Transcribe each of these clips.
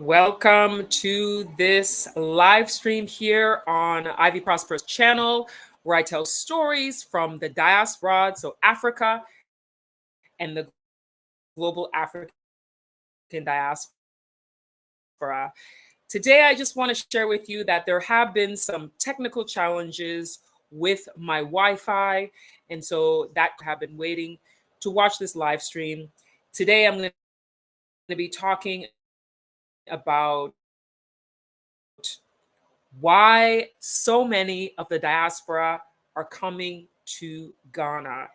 Welcome to this live stream here on Ivy Prosper's channel, where I tell stories from the diaspora, so Africa and the global African diaspora. Today, I just want to share with you that there have been some technical challenges with my Wi-Fi, and so that have been waiting to watch this live stream. Today, I'm going to be talking about why so many of the diaspora are coming to Ghana.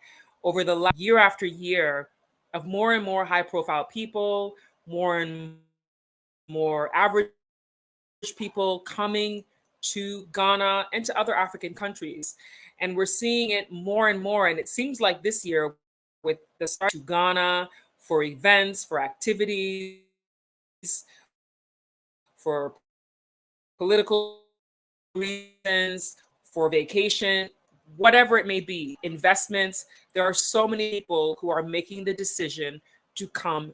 Over the last year after year of more and more high profile people, more and more average people coming to Ghana and to other African countries. And we're seeing it more and more. And it seems like this year, with the start to Ghana for events, for activities, for political reasons, for vacation, whatever it may be, investments. There are so many people who are making the decision to come.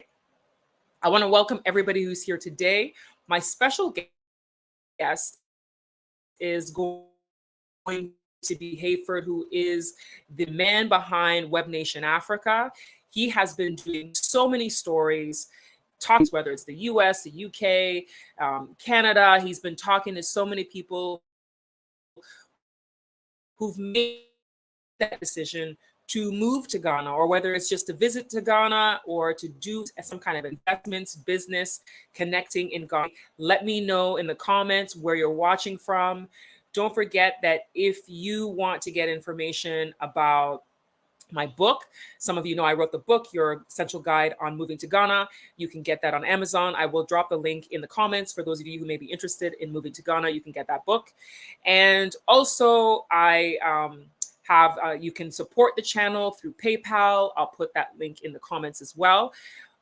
I want to welcome everybody who's here today. My special guest is going to be Hayford, who is the man behind Webnation Africa. He has been doing so many stories, talking, whether it's the US, the UK, Canada. He's been talking to so many people who've made that decision to move to Ghana, or whether it's just to visit to Ghana or to do some kind of investments, business, connecting in Ghana. Let me know in the comments where you're watching from. Don't forget that if you want to get information about my book, some of you know I wrote the book, Your Essential Guide on Moving to Ghana. You can get that on Amazon. I will drop the link in the comments for those of you who may be interested in moving to Ghana. You can get that book. And also I have, you can support the channel through PayPal. I'll put that link in the comments as well.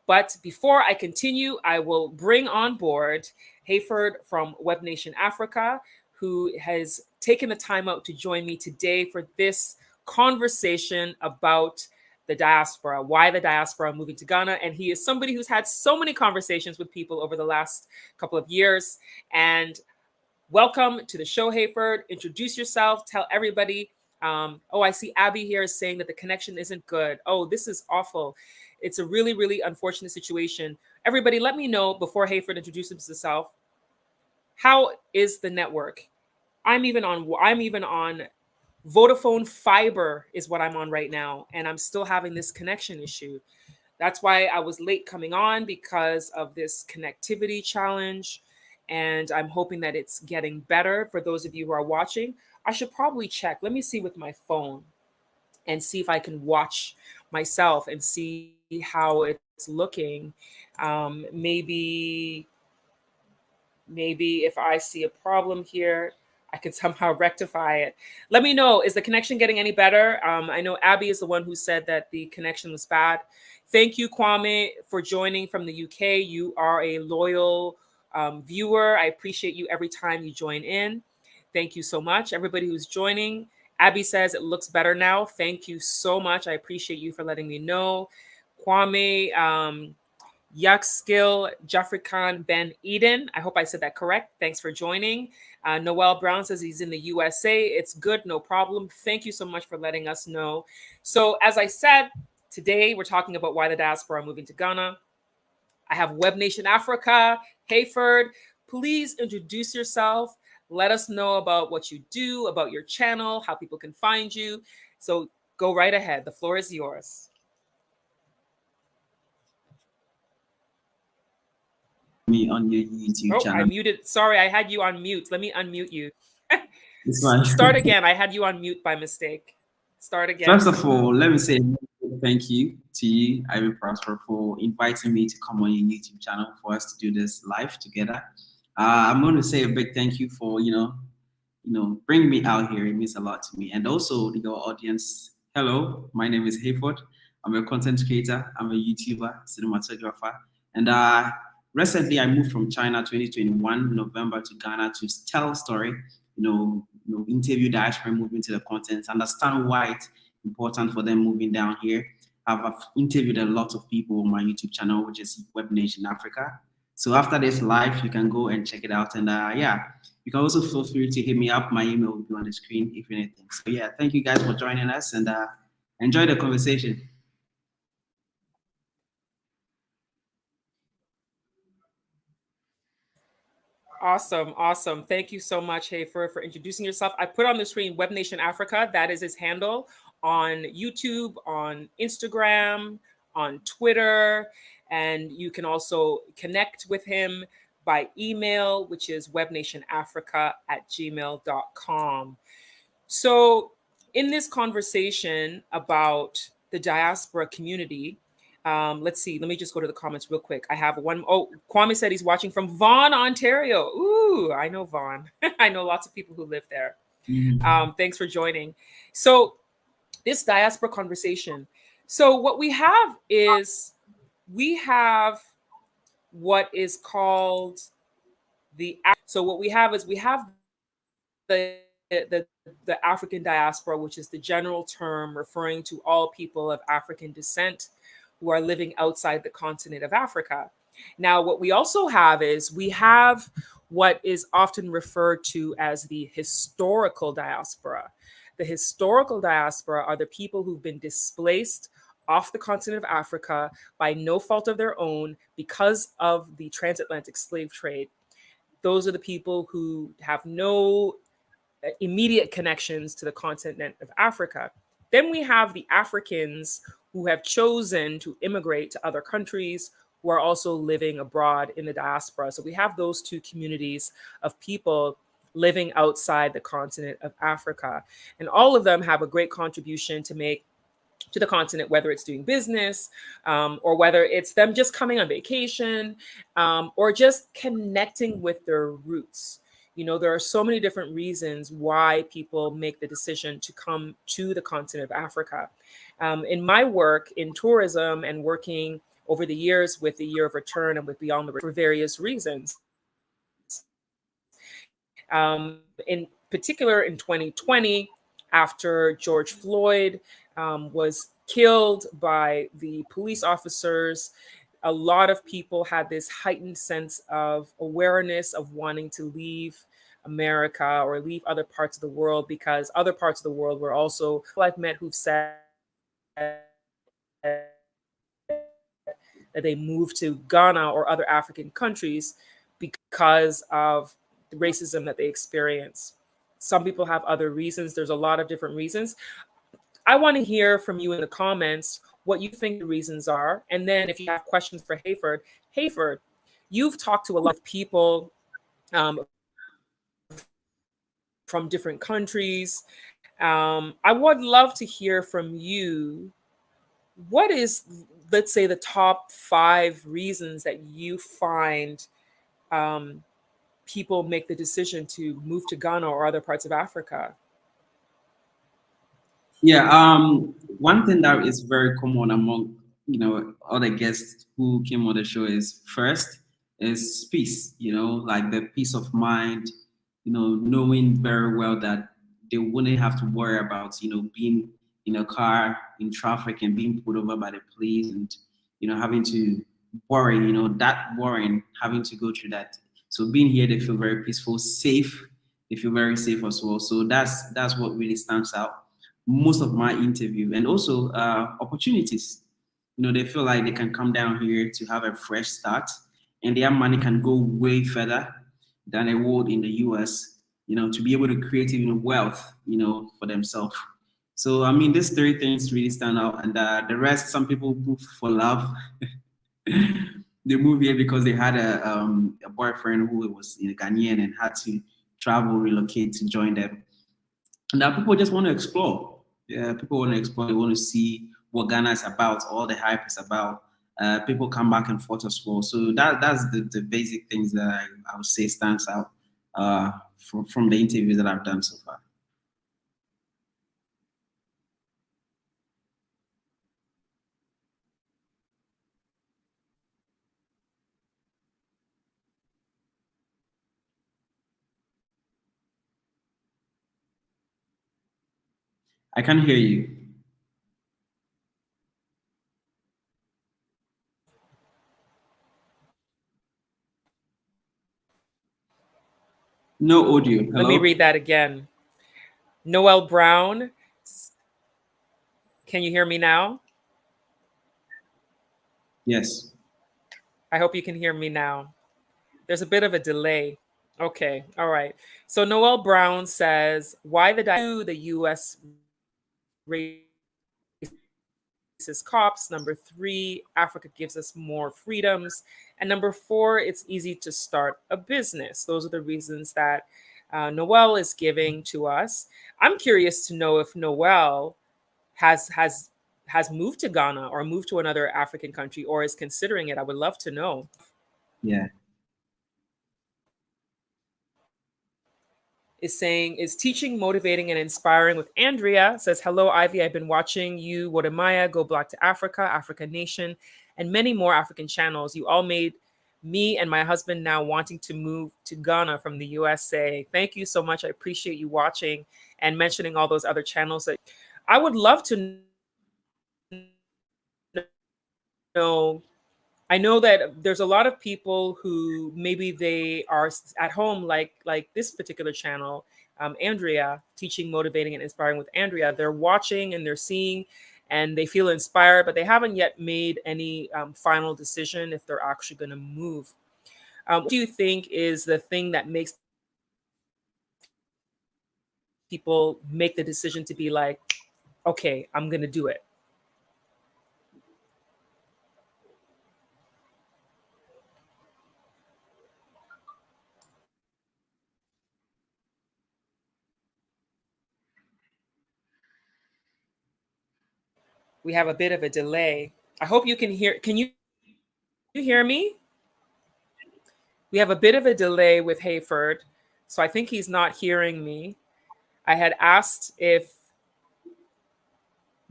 But before I continue, I will bring on board Hayford from Webnation Africa, who has taken the time out to join me today for this conversation about the diaspora, why the diaspora are moving to Ghana. And he is somebody who's had so many conversations with people over the last couple of years. And welcome to the show, Hayford. Introduce yourself, tell everybody. Oh, I see Abby here is saying that the connection isn't good. Oh, this is awful. It's a really, really unfortunate situation. Everybody, let me know before Hayford introduces himself. How is the network? I'm even on Vodafone Fiber is what I'm on right now, and I'm still having this connection issue. That's why I was late coming on, because of this connectivity challenge, and I'm hoping that it's getting better for those of you who are watching. I should probably check. Let me see with my phone and see if I can watch myself and see how it's looking. Maybe if I see a problem here, I could somehow rectify it. Let me know, is the connection getting any better? I know Abby is the one who said that the connection was bad. Thank you, Kwame, for joining from the UK. You are a loyal viewer. I appreciate you every time you join in. Thank you so much. Everybody who's joining. Abby says it looks better now. Thank you so much. I appreciate you for letting me know. Kwame, Yuck Skill, Jeffrey Khan, Ben Eden. I hope I said that correct. Thanks for joining. Noel Brown says he's in the USA. It's good, no problem. Thank you so much for letting us know. So as I said, today we're talking about why the diaspora are moving to Ghana. I have Webnation Africa. Hayford, please introduce yourself. Let us know about what you do, about your channel, how people can find you. So go right ahead. The floor is yours. Me on your YouTube channel. I muted. Sorry, I had you on mute. Let me unmute you. It's fine. Start again. I had you on mute by mistake. Start again. First of all, let me say thank you to you, Ivy Prosper, for inviting me to come on your YouTube channel for us to do this live together. I'm going to say a big thank you for bringing me out here. It means a lot to me, and also your audience. Hello, my name is Hayford. I'm a content creator. I'm a YouTuber, cinematographer, and recently I moved from China 2021 November to Ghana to tell a story. Interview diaspora, move into the content, understand why it's important for them moving down here. I've interviewed a lot of people on my YouTube channel, which is Webnation Africa. So after this live, you can go and check it out. And yeah, you can also feel free to hit me up. My email will be on the screen if anything. So yeah, thank you guys for joining us and enjoy the conversation. Awesome, awesome. Thank you so much, Hafer, for introducing yourself. I put on the screen Webnation Africa. That is his handle on YouTube, on Instagram, on Twitter. And you can also connect with him by email, which is webnationafrica@gmail.com. So, in this conversation about the diaspora community, let's see. Let me just go to the comments real quick. I have one. Oh, Kwame said he's watching from Vaughan, Ontario. Ooh, I know Vaughan. I know lots of people who live there. Thanks for joining. So, this diaspora conversation. So, what we have is we have what is called so what we have is we have the the African diaspora, which is the general term referring to all people of African descent who are living outside the continent of Africa. Now, what we also have is we have what is often referred to as the historical diaspora. The historical diaspora are the people who've been displaced off the continent of Africa by no fault of their own because of the transatlantic slave trade. Those are the people who have no immediate connections to the continent of Africa. Then we have the Africans who have chosen to immigrate to other countries who are also living abroad in the diaspora. So we have those two communities of people living outside the continent of Africa. And all of them have a great contribution to make to the continent, whether it's doing business or whether it's them just coming on vacation or just connecting with their roots. You know, there are so many different reasons why people make the decision to come to the continent of Africa. In my work in tourism and working over the years with the Year of Return and with Beyond the for various reasons. In particular, in 2020, after George Floyd was killed by the police officers, a lot of people had this heightened sense of awareness of wanting to leave America or leave other parts of the world because other parts of the world were also I've met who've said that they moved to Ghana or other African countries because of the racism that they experience. Some people have other reasons. There's a lot of different reasons. I want to hear from you in the comments what you think the reasons are. And then if you have questions for Hayford, you've talked to a lot of people from different countries. I would love to hear from you. What is, let's say, the top 5 reasons that you find people make the decision to move to Ghana or other parts of Africa? Yeah, one thing that is very common among other guests who came on the show is first is peace. Like the peace of mind. Knowing very well that they wouldn't have to worry about being in a car in traffic and being pulled over by the police and having to worry. That worrying, having to go through that. So being here, they feel very peaceful, safe. They feel very safe as well. So that's what really stands out most of my interview, and also opportunities. They feel like they can come down here to have a fresh start, and their money can go way further than it would in the US. To be able to create even wealth, for themselves. So I mean, these 3 things really stand out, and the rest, some people move for love. They move here because they had a boyfriend who was Ghanaian and had to travel, relocate to join them. Now people just want to explore. Yeah, people want to explore. They want to see what Ghana is about, all the hype is about. People come back and forth as well. So that's the basic things that I would say stands out from the interviews that I've done so far. I can't hear you. No audio. Let me Hello? read that again. Noel Brown, can you hear me now? Yes. I hope you can hear me now. There's a bit of a delay. Okay, all right. So Noel Brown says, why the US racist cops? Number three, Africa gives us more freedoms. And number four, it's easy to start a business. Those are the reasons that Noel is giving to us. I'm curious to know if Noel has has has moved to Ghana or moved to another African country or is considering it. I would love to know. Yeah. Is saying, is teaching, motivating, and inspiring with Andrea. Says, hello, Ivy. I've been watching you, Wodamaya, Go Black to Africa, Africa Nation, and many more African channels. You all made me and my husband now wanting to move to Ghana from the USA. Thank you so much. I appreciate you watching and mentioning all those other channels. That I would love to know. I know that there's a lot of people who maybe they are at home, like this particular channel, Andrea, teaching, motivating, and inspiring with Andrea. They're watching and they're seeing, and they feel inspired, but they haven't yet made any final decision if they're actually going to move. What do you think is the thing that makes people make the decision to be like, okay, I'm going to do it? We have a bit of a delay. I hope you can hear. Can you hear me? We have a bit of a delay with Hayford, so I think he's not hearing me. I had asked if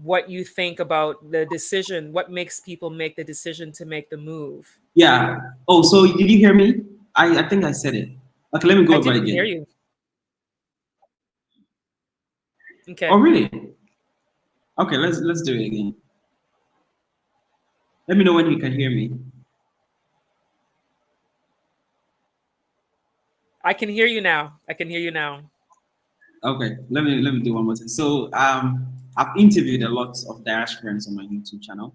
what you think about the decision, what makes people make the decision to make the move. Yeah. Oh, so did you hear me? I think I said it. Okay, let me go I over didn't hear again. you. Oh, Okay. really? Okay, let's do it again. Let me know when you can hear me. I can hear you now. I can hear you now. Okay, let me do one more thing. So I've interviewed a lot of diasporans on my YouTube channel,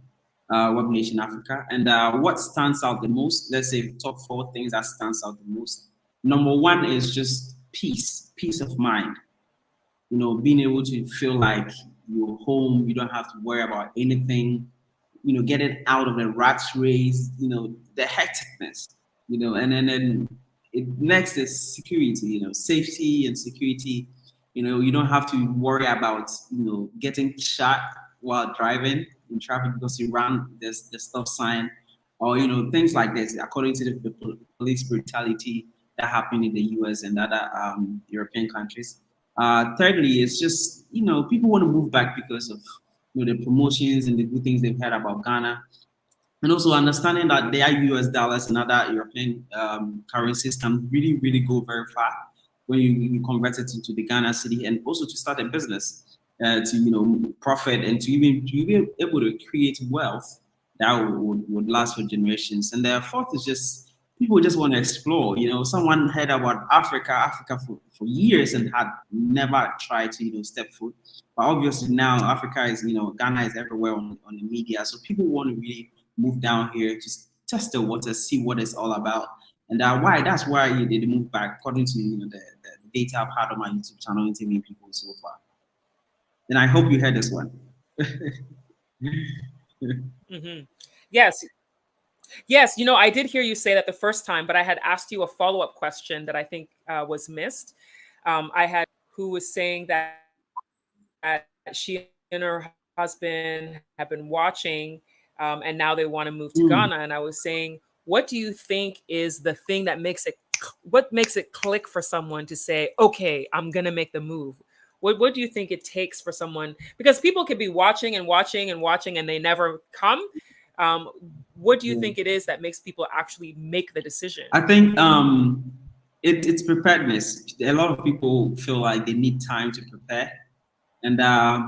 Webnation Africa, and what stands out the most? Let's say top four things that stands out the most. Number one is just peace of mind. You know, being able to feel like you're home, you don't have to worry about anything, you know, getting out of the rat race, you know, the hecticness, you know, and then next is security, you know, safety and security. You know, you don't have to worry about, you know, getting shot while driving in traffic because you ran the stop sign, or you know, things like this. According to the police brutality that happened in the U.S. and other European countries. Thirdly, it's just, you know, people want to move back because of, you know, the promotions and the good things they've heard about Ghana, and also understanding that their US dollars and other European currencies can really go very far when you convert it into the Ghana city, and also to start a business, to, you know, profit, and to be able to create wealth that would last for generations. And the fourth is just people just want to explore. You know, someone heard about Africa for years and had never tried to, you know, step foot. But obviously now Africa is, you know, Ghana is everywhere on the media. So people want to really move down here to test the waters, see what it's all about. And that's why you did move back, according to, you know, the data I've had on my YouTube channel interviewing people so far. And I hope you heard this one. Hmm. Yes. Yes. You know, I did hear you say that the first time, but I had asked you a follow up question that I think was missed. I had who was saying that she and her husband have been watching, and now they want to move to Mm, Ghana. And I was saying, what do you think is the thing that makes it, what makes it click for someone to say, okay, I'm going to make the move? What do you think it takes for someone? Because people could be watching and watching and watching and they never come. Um, what do you yeah. think it is that makes people actually make the decision? I think it's preparedness. A lot of people feel like they need time to prepare. And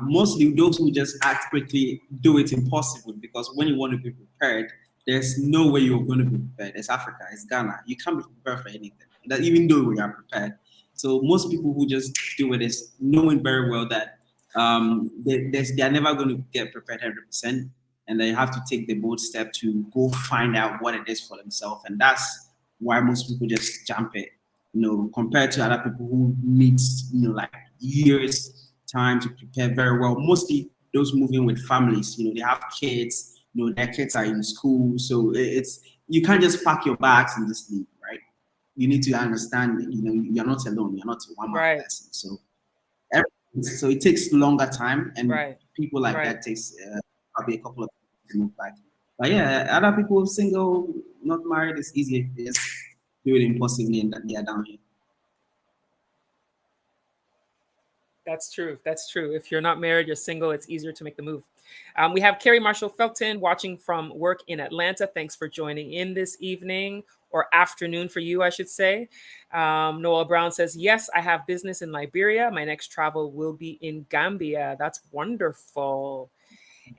mostly those who just act quickly do it impossible, because when you want to be prepared, there's no way you're going to be prepared. It's Africa, it's Ghana. You can't be prepared for anything, that even though we are prepared. So most people who just do it is knowing very well that they're never going to get prepared 100%, and they have to take the bold step to go find out what it is for themselves. And that's why most people just jump it, compared to other people who need, like years time to prepare very well. Mostly those moving with families, they have kids, their kids are in school. So it's, you can't just pack your bags and just leave, right? You need to understand, you're not alone. You're not a one-man person. So it takes longer time, and people like that takes probably a couple of years to move back. But yeah, other people single, not married, it's easier. They just do it impulsively and they are down here. That's true. That's true. If you're not married, you're single, it's easier to make the move. We have Carrie Marshall Felton watching from work in Atlanta. Thanks for joining in this evening, or afternoon for you, I should say. Noel Brown says, yes, I have business in Liberia. My next travel will be in Gambia. That's wonderful.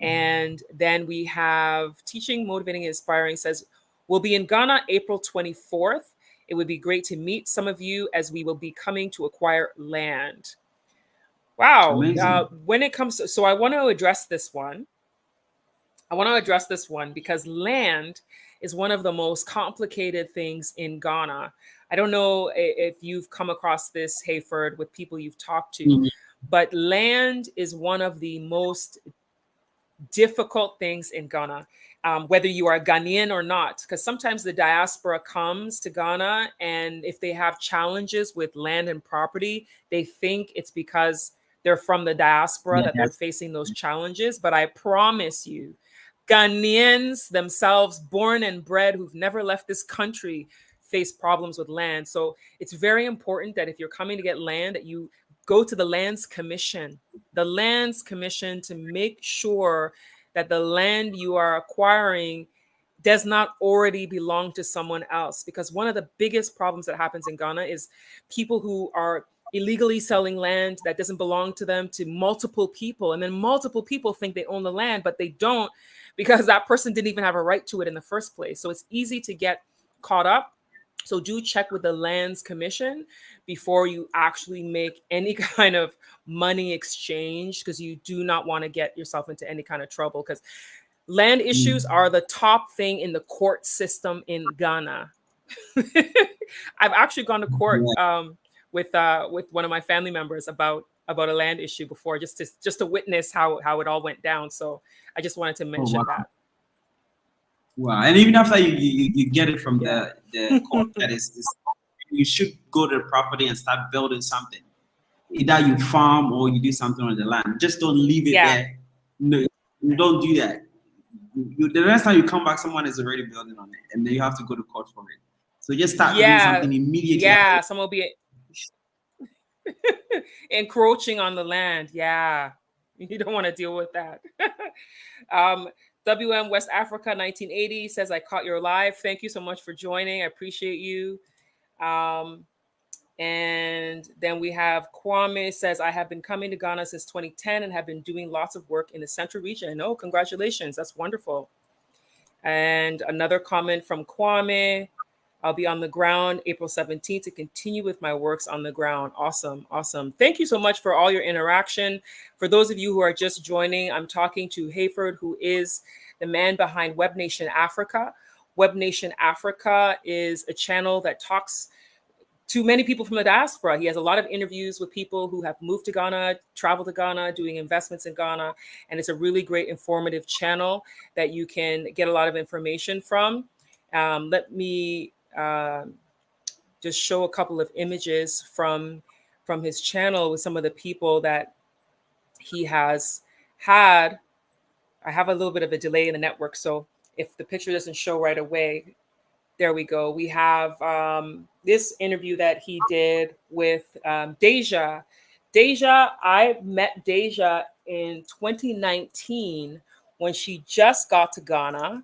And then we have Teaching, Motivating, Inspiring says, we'll be in Ghana April 24th. It would be great to meet some of you as we will be coming to acquire land. Wow. When it comes to, so I want to address this one. Because land is one of the most complicated things in Ghana. I don't know if you've come across this, Hayford, with people you've talked to, but land is one of the most difficult things in Ghana, whether you are Ghanaian or not, because sometimes the diaspora comes to Ghana, and if they have challenges with land and property, they think it's because they're from the diaspora that they're facing those challenges. But I promise you, Ghanaians themselves, born and bred, who've never left this country, face problems with land. So it's very important that if you're coming to get land, that you go to the Lands Commission, to make sure that the land you are acquiring does not already belong to someone else. Because one of the biggest problems that happens in Ghana is people who are illegally selling land that doesn't belong to them to multiple people. And then multiple people think they own the land, but they don't, because that person didn't even have a right to it in the first place. So it's easy to get caught up. So do check with the Lands Commission before you actually make any kind of money exchange, because you do not want to get yourself into any kind of trouble, because land issues are the top thing in the court system in Ghana. I've actually gone to court with one of my family members about a land issue before, just to witness how it all went down. So I just wanted to mention that. Wow. And even after you get it from the court, that is, you should go to the property and start building something. Either you farm or you do something on the land. Just don't leave it there. No, you don't do that. The next time you come back, someone is already building on it, and then you have to go to court for it. So just start doing something immediately. Yeah, someone will be encroaching on the land. Yeah, you don't want to deal with that. WM West Africa 1980 says, I caught your live. Thank you so much for joining. I appreciate you. And then we have Kwame says, I have been coming to Ghana since 2010 and have been doing lots of work in the central region. Oh, congratulations. That's wonderful. And another comment from Kwame, I'll be on the ground April 17th to continue with my works on the ground. Awesome. Awesome. Thank you so much for all your interaction. For those of you who are just joining, I'm talking to Hayford, who is the man behind Webnation Africa. Webnation Africa is a channel that talks to many people from the diaspora. He has a lot of interviews with people who have moved to Ghana, traveled to Ghana, doing investments in Ghana. And it's a really great informative channel that you can get a lot of information from. Let me just show a couple of images from his channel with some of the people that he has had. I have a little bit of a delay in the network, so if the picture doesn't show right away, there we go. We have this interview that he did with Deja. Deja, I met Deja in 2019 when she just got to Ghana.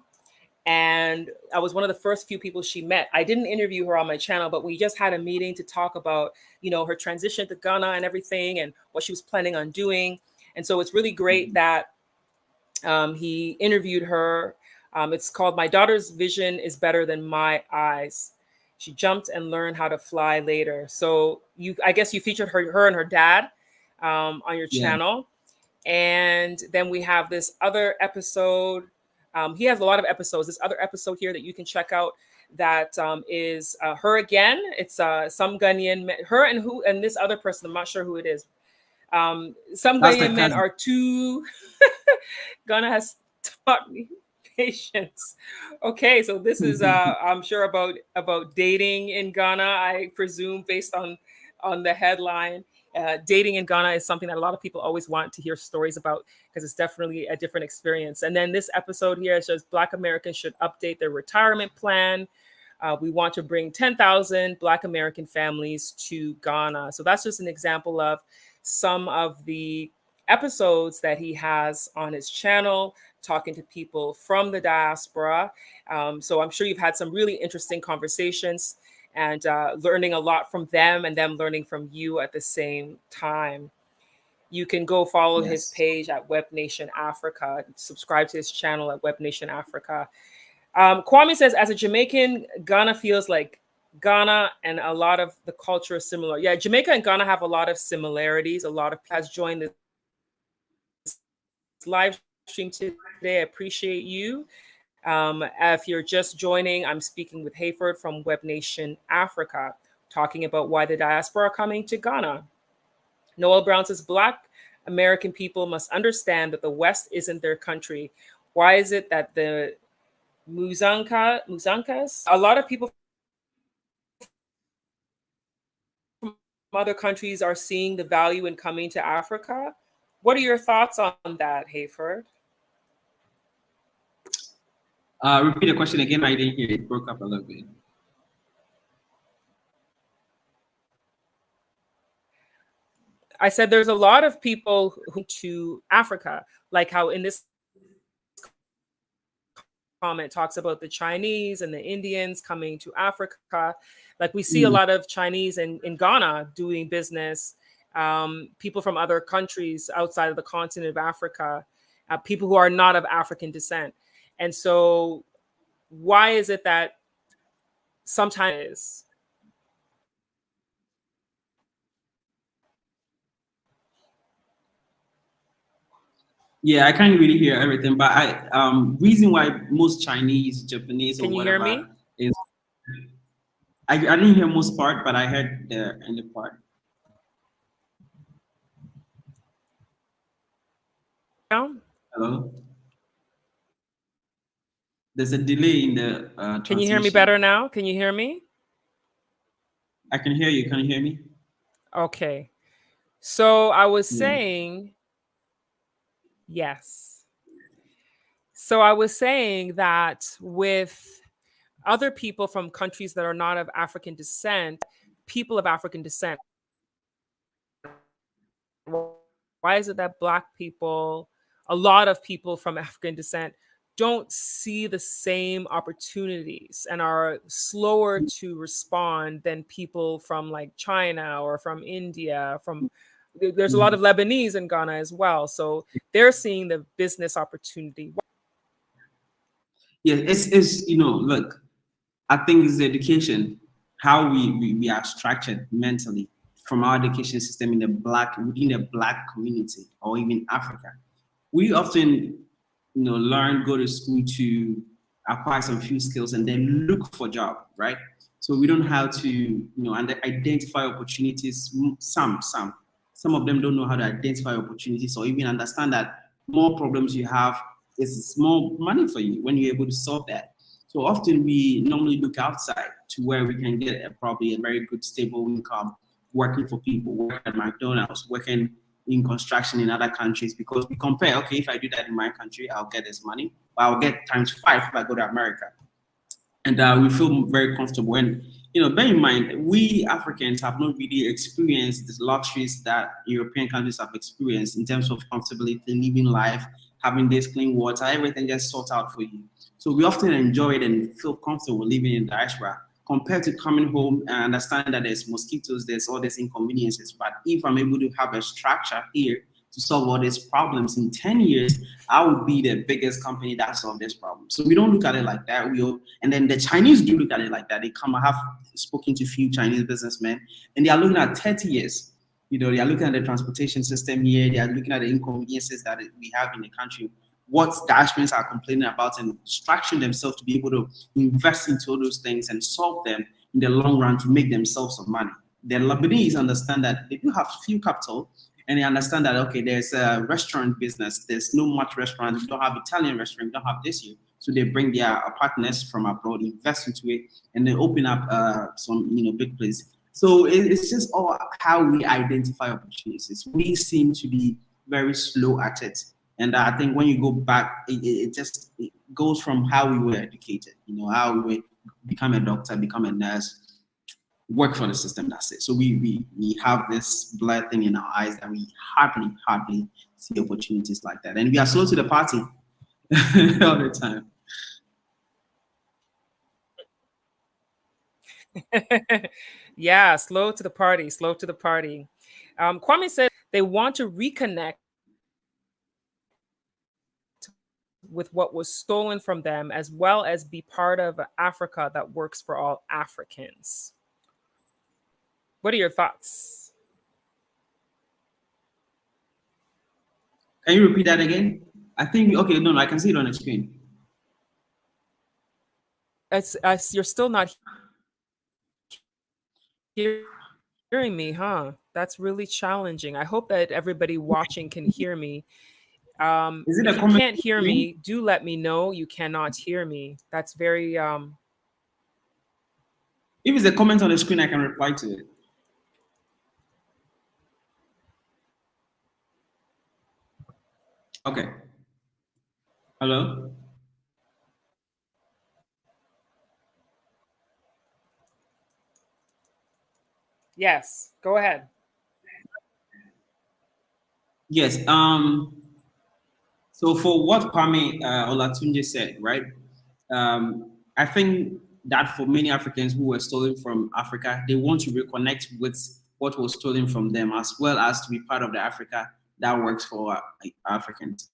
And I was one of the first few people she met. I didn't interview her on my channel, but we just had a meeting to talk about, her transition to Ghana and everything and what she was planning on doing. And so it's really great that he interviewed her. It's called My Daughter's Vision is Better Than My Eyes. She jumped and learned how to fly later. So I guess you featured her and her dad on your Yeah, channel. And then we have this other episode. He has a lot of episodes. This other episode here that you can check out that is her again. It's some Ghanaian men, her and this other person. I'm not sure who it is. Some that's the Ghanaian men cousin. are too. Ghana has taught me patience. Okay, so this is I'm sure about dating in Ghana. I presume based on the headline. Dating in Ghana is something that a lot of people always want to hear stories about because it's definitely a different experience. And then this episode here says Black Americans should update their retirement plan. We want to bring 10,000 Black American families to Ghana. So that's just an example of some of the episodes that he has on his channel, talking to people from the diaspora. So I'm sure you've had some really interesting conversations and learning a lot from them and them learning from you at the same time. You can go follow his Yes. page at Webnation Africa, subscribe to his channel at Webnation Africa. Kwame says, as a Jamaican, Ghana feels like Ghana and a lot of the culture is similar. Yeah, Jamaica and Ghana have a lot of similarities. A lot of people has joined this live stream today. I appreciate you. If you're just joining, I'm speaking with Hayford from Webnation Africa, talking about why the diaspora are coming to Ghana. Noel Brown says, Black American people must understand that the West isn't their country. Why is it that the Muzankas, a lot of people from other countries are seeing the value in coming to Africa? What are your thoughts on that, Hayford? Repeat the question again. I didn't hear it. Broke up a little bit. I said there's a lot of people who to Africa, like how in this comment talks about the Chinese and the Indians coming to Africa. Like we see a lot of Chinese in Ghana doing business, people from other countries outside of the continent of Africa, people who are not of African descent. And so why is it that sometimes Yeah, I can't really hear everything, but reason why most Chinese, Japanese, or can you hear whatever me? is I didn't hear most part, but I heard the end part. No? Hello. There's a delay in the Can you hear me transmission. better now? Can you hear me? I can hear you. Can you hear me? Okay. So I was Yeah. saying, yes. So I was saying that with other people from countries that are not of African descent, people of African descent, why is it that Black people, a lot of people from African descent, don't see the same opportunities and are slower to respond than people from like China or from India, there's a lot of Lebanese in Ghana as well. So they're seeing the business opportunity. Yeah, it's look, I think it's the education, how we are structured mentally from our education system within the black community or even Africa. We often learn, go to school to acquire some few skills and then look for job, right? So we don't have to identify opportunities. Some of them don't know how to identify opportunities or even understand that more problems you have is more money for you when you're able to solve that. So often we normally look outside to where we can get probably a very good stable income working for people, working at McDonald's, working in construction in other countries, because we compare, okay, if I do that in my country, I'll get this money, but I'll get times 5 if I go to America. And we feel very comfortable. And, bear in mind, we Africans have not really experienced the luxuries that European countries have experienced in terms of comfortability, living life, having this clean water, everything just sorted out for you. So we often enjoy it and feel comfortable living in diaspora compared to coming home and understand that there's mosquitoes, there's all these inconveniences. But if I'm able to have a structure here to solve all these problems. In 10 years, I would be the biggest company that solved this problem. So we don't look at it like that. And then the Chinese do look at it like that. They come, I have spoken to a few Chinese businessmen, and they are looking at 30 years. They are looking at the transportation system here. They are looking at the inconveniences that we have in the country, what diasporans are complaining about, and structuring themselves to be able to invest into all those things and solve them in the long run to make themselves some money. The Lebanese understand that they do have few capital, and they understand that, okay, there's a restaurant business. There's no much restaurant. You don't have Italian restaurant. You don't have this here. So they bring their partners from abroad, invest into it, and then open up some, big place. So it's just all how we identify opportunities. We seem to be very slow at it. And I think when you go back, it goes from how we were educated, how we become a doctor, become a nurse, work for the system. That's it. So we have this blurred thing in our eyes that we hardly see opportunities like that. And we are slow to the party all the time. Yeah, slow to the party, slow to the party. Kwame said they want to reconnect with what was stolen from them, as well as be part of Africa that works for all Africans. What are your thoughts? Can you repeat that again? I think, okay, no, I can see it on the screen. You're still not hearing me, huh? That's really challenging. I hope that everybody watching can hear me. Is it if a you comment can't hear me, do let me know you cannot hear me. That's very If it's a comment on the screen, I can reply to it. Okay. Hello? Yes, go ahead. Yes. So for what Kwame Olatunji said, right? I think that for many Africans who were stolen from Africa, they want to reconnect with what was stolen from them, as well as to be part of the Africa that works for Africans.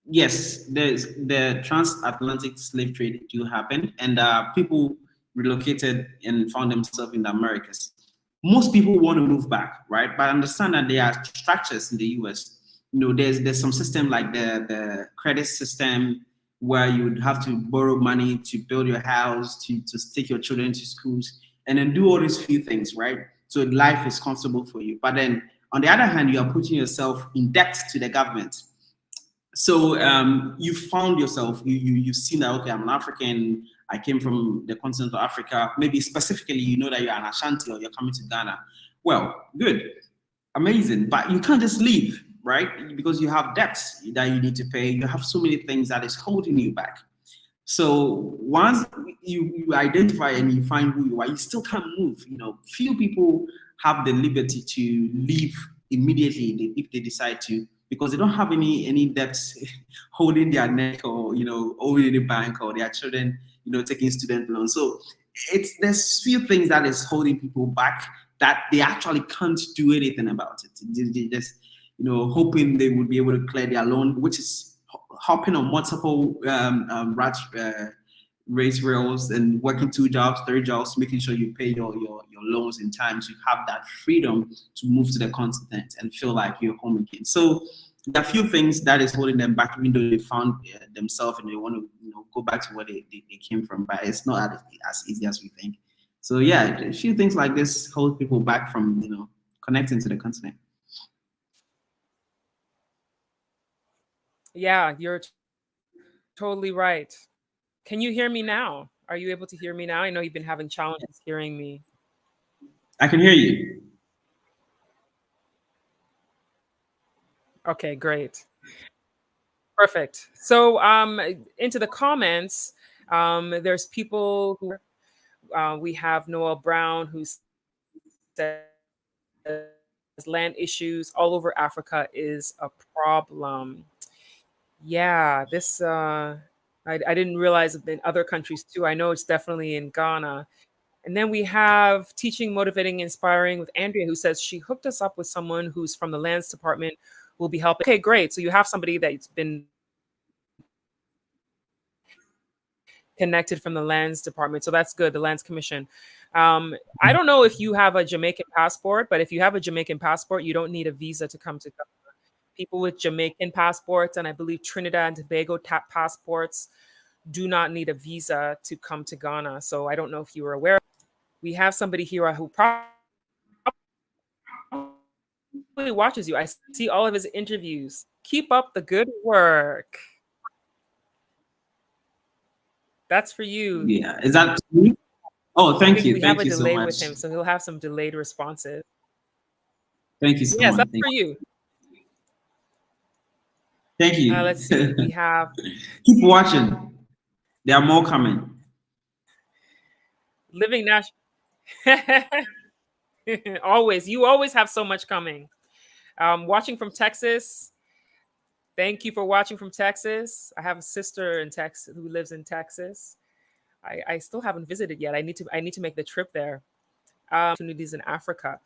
Yes, there's the transatlantic slave trade do happen, and people relocated and found themselves in the Americas. Most people want to move back, right? But understand that there are structures in the US. There's some system like the credit system where you would have to borrow money to build your house, to take your children to schools, and then do all these few things, right? So life is comfortable for you. But then on the other hand, you are putting yourself in debt to the government. So you found yourself, you've seen that, okay, I'm an African, I came from the continent of Africa. Maybe specifically, you know that you're an Ashanti or you're coming to Ghana. Well, good, amazing, but you can't just leave, right? Because you have debts that you need to pay. You have so many things that is holding you back. So once you identify and you find who you are, you still can't move. Few people have the liberty to leave immediately if they decide to, because they don't have any debts holding their neck, or owing the bank, or their children taking student loans. So there's few things that is holding people back, that they actually can't do anything about it. They just hoping they would be able to clear their loan, which is hopping on multiple race rails and working 2 jobs, 3 jobs, making sure you pay your loans in time, to have that freedom to move to the continent and feel like you're home again. So there are a few things that is holding them back, even though they found themselves and they want to go back to where they came from, but it's not as easy as we think. So yeah, a few things like this hold people back from connecting to the continent. Yeah, you're totally right. Can you hear me now? Are you able to hear me now? I know you've been having challenges hearing me. I can hear you. Okay, great. Perfect. So into the comments, there's people who we have Noel Brown, who says land issues all over Africa is a problem. Yeah, this I didn't realize in other countries too. I know it's definitely in Ghana. And then we have Teaching, Motivating, Inspiring with Andrea, who says she hooked us up with someone who's from the lands department who will be helping. Okay, great. So you have somebody that's been connected from the lands department. So that's good, the lands commission. I don't know if you have a Jamaican passport, but if you have a Jamaican passport, you don't need a visa to come to Ghana. People with Jamaican passports and I believe Trinidad and Tobago passports do not need a visa to come to Ghana. So I don't know if you were aware. We have somebody here who probably watches you. I see all of his interviews. Keep up the good work. That's for you. Yeah, is that me? Oh, thank you. We have Thank a you so delay much. with him, so he'll have some delayed responses. Thank you so Yes, much. that's for you. Thank you. Let's see. We have. Keep watching. There are more coming. Living National. Always. You always have so much coming. Watching from Texas. Thank you for watching from Texas. I have a sister in Texas who lives in Texas. I still haven't visited yet. I need to make the trip there. Opportunities in Africa.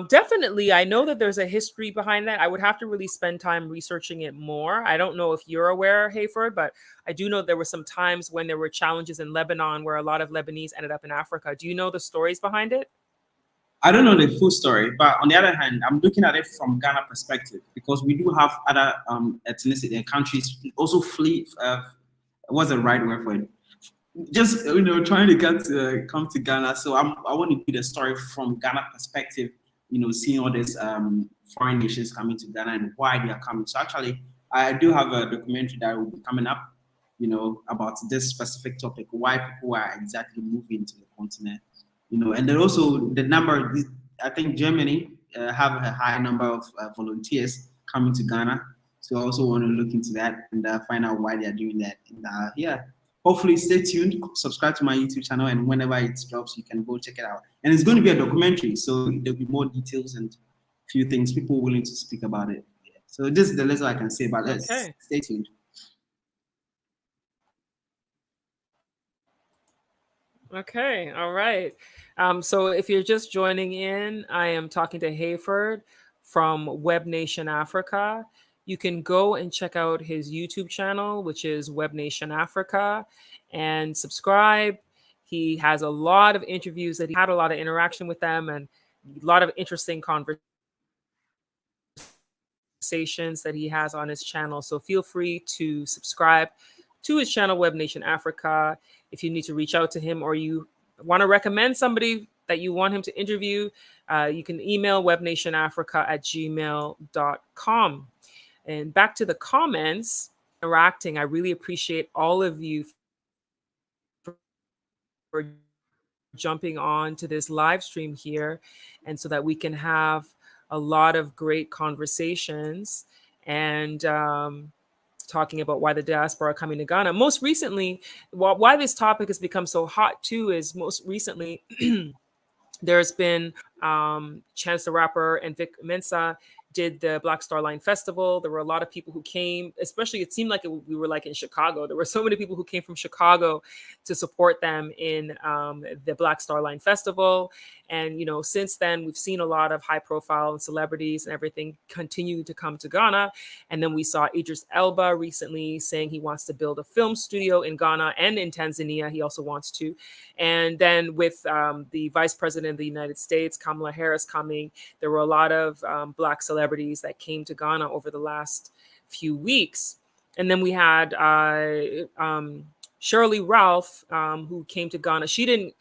Definitely, I know that there's a history behind that. I would have to really spend time researching it more. I don't know if you're aware, Hayford, but I do know there were some times when there were challenges in Lebanon where a lot of Lebanese ended up in Africa. Do you know the stories behind it? I don't know the full story, but on the other hand, I'm looking at it from Ghana perspective because we do have other ethnicity and countries also flee. What's the right word for it? Just trying to come to Ghana. So I want to do the story from Ghana perspective. Seeing all these foreign nations coming to Ghana and why they are coming. So actually, I do have a documentary that will be coming up. About this specific topic, why people are exactly moving to the continent. And then also the number. I think Germany have a high number of volunteers coming to Ghana. So I also want to look into that and find out why they are doing that. And yeah. Hopefully, stay tuned, subscribe to my YouTube channel, and whenever it drops, you can go check it out. And it's going to be a documentary, so there'll be more details and a few things, people willing to speak about it. Yeah. So this is the little I can say about this. Okay. Stay tuned. Okay, all right. So if you're just joining in, I am talking to Hayford from Webnation Africa. You can go and check out his YouTube channel, which is Webnation Africa, and subscribe. He has a lot of interviews that he had a lot of interaction with them and a lot of interesting conversations that he has on his channel. So feel free to subscribe to his channel, Webnation Africa. If you need to reach out to him or you want to recommend somebody that you want him to interview, you can email webnationafrica@gmail.com. And back to the comments, interacting. I really appreciate all of you for jumping on to this live stream here, and so that we can have a lot of great conversations and talking about why the diaspora are coming to Ghana. Most recently, why this topic has become so hot too is most recently there's been Chance the Rapper and Vic Mensa did the Black Star Line Festival. There were a lot of people who came, especially it seemed like we were like in Chicago. There were so many people who came from Chicago to support them in the Black Star Line Festival. And, since then, we've seen a lot of high profile celebrities and everything continue to come to Ghana. And then we saw Idris Elba recently saying he wants to build a film studio in Ghana and in Tanzania. He also wants to. And then with the Vice President of the United States, Kamala Harris, coming, there were a lot of Black celebrities that came to Ghana over the last few weeks. And then we had Shirley Ralph, who came to Ghana. She didn't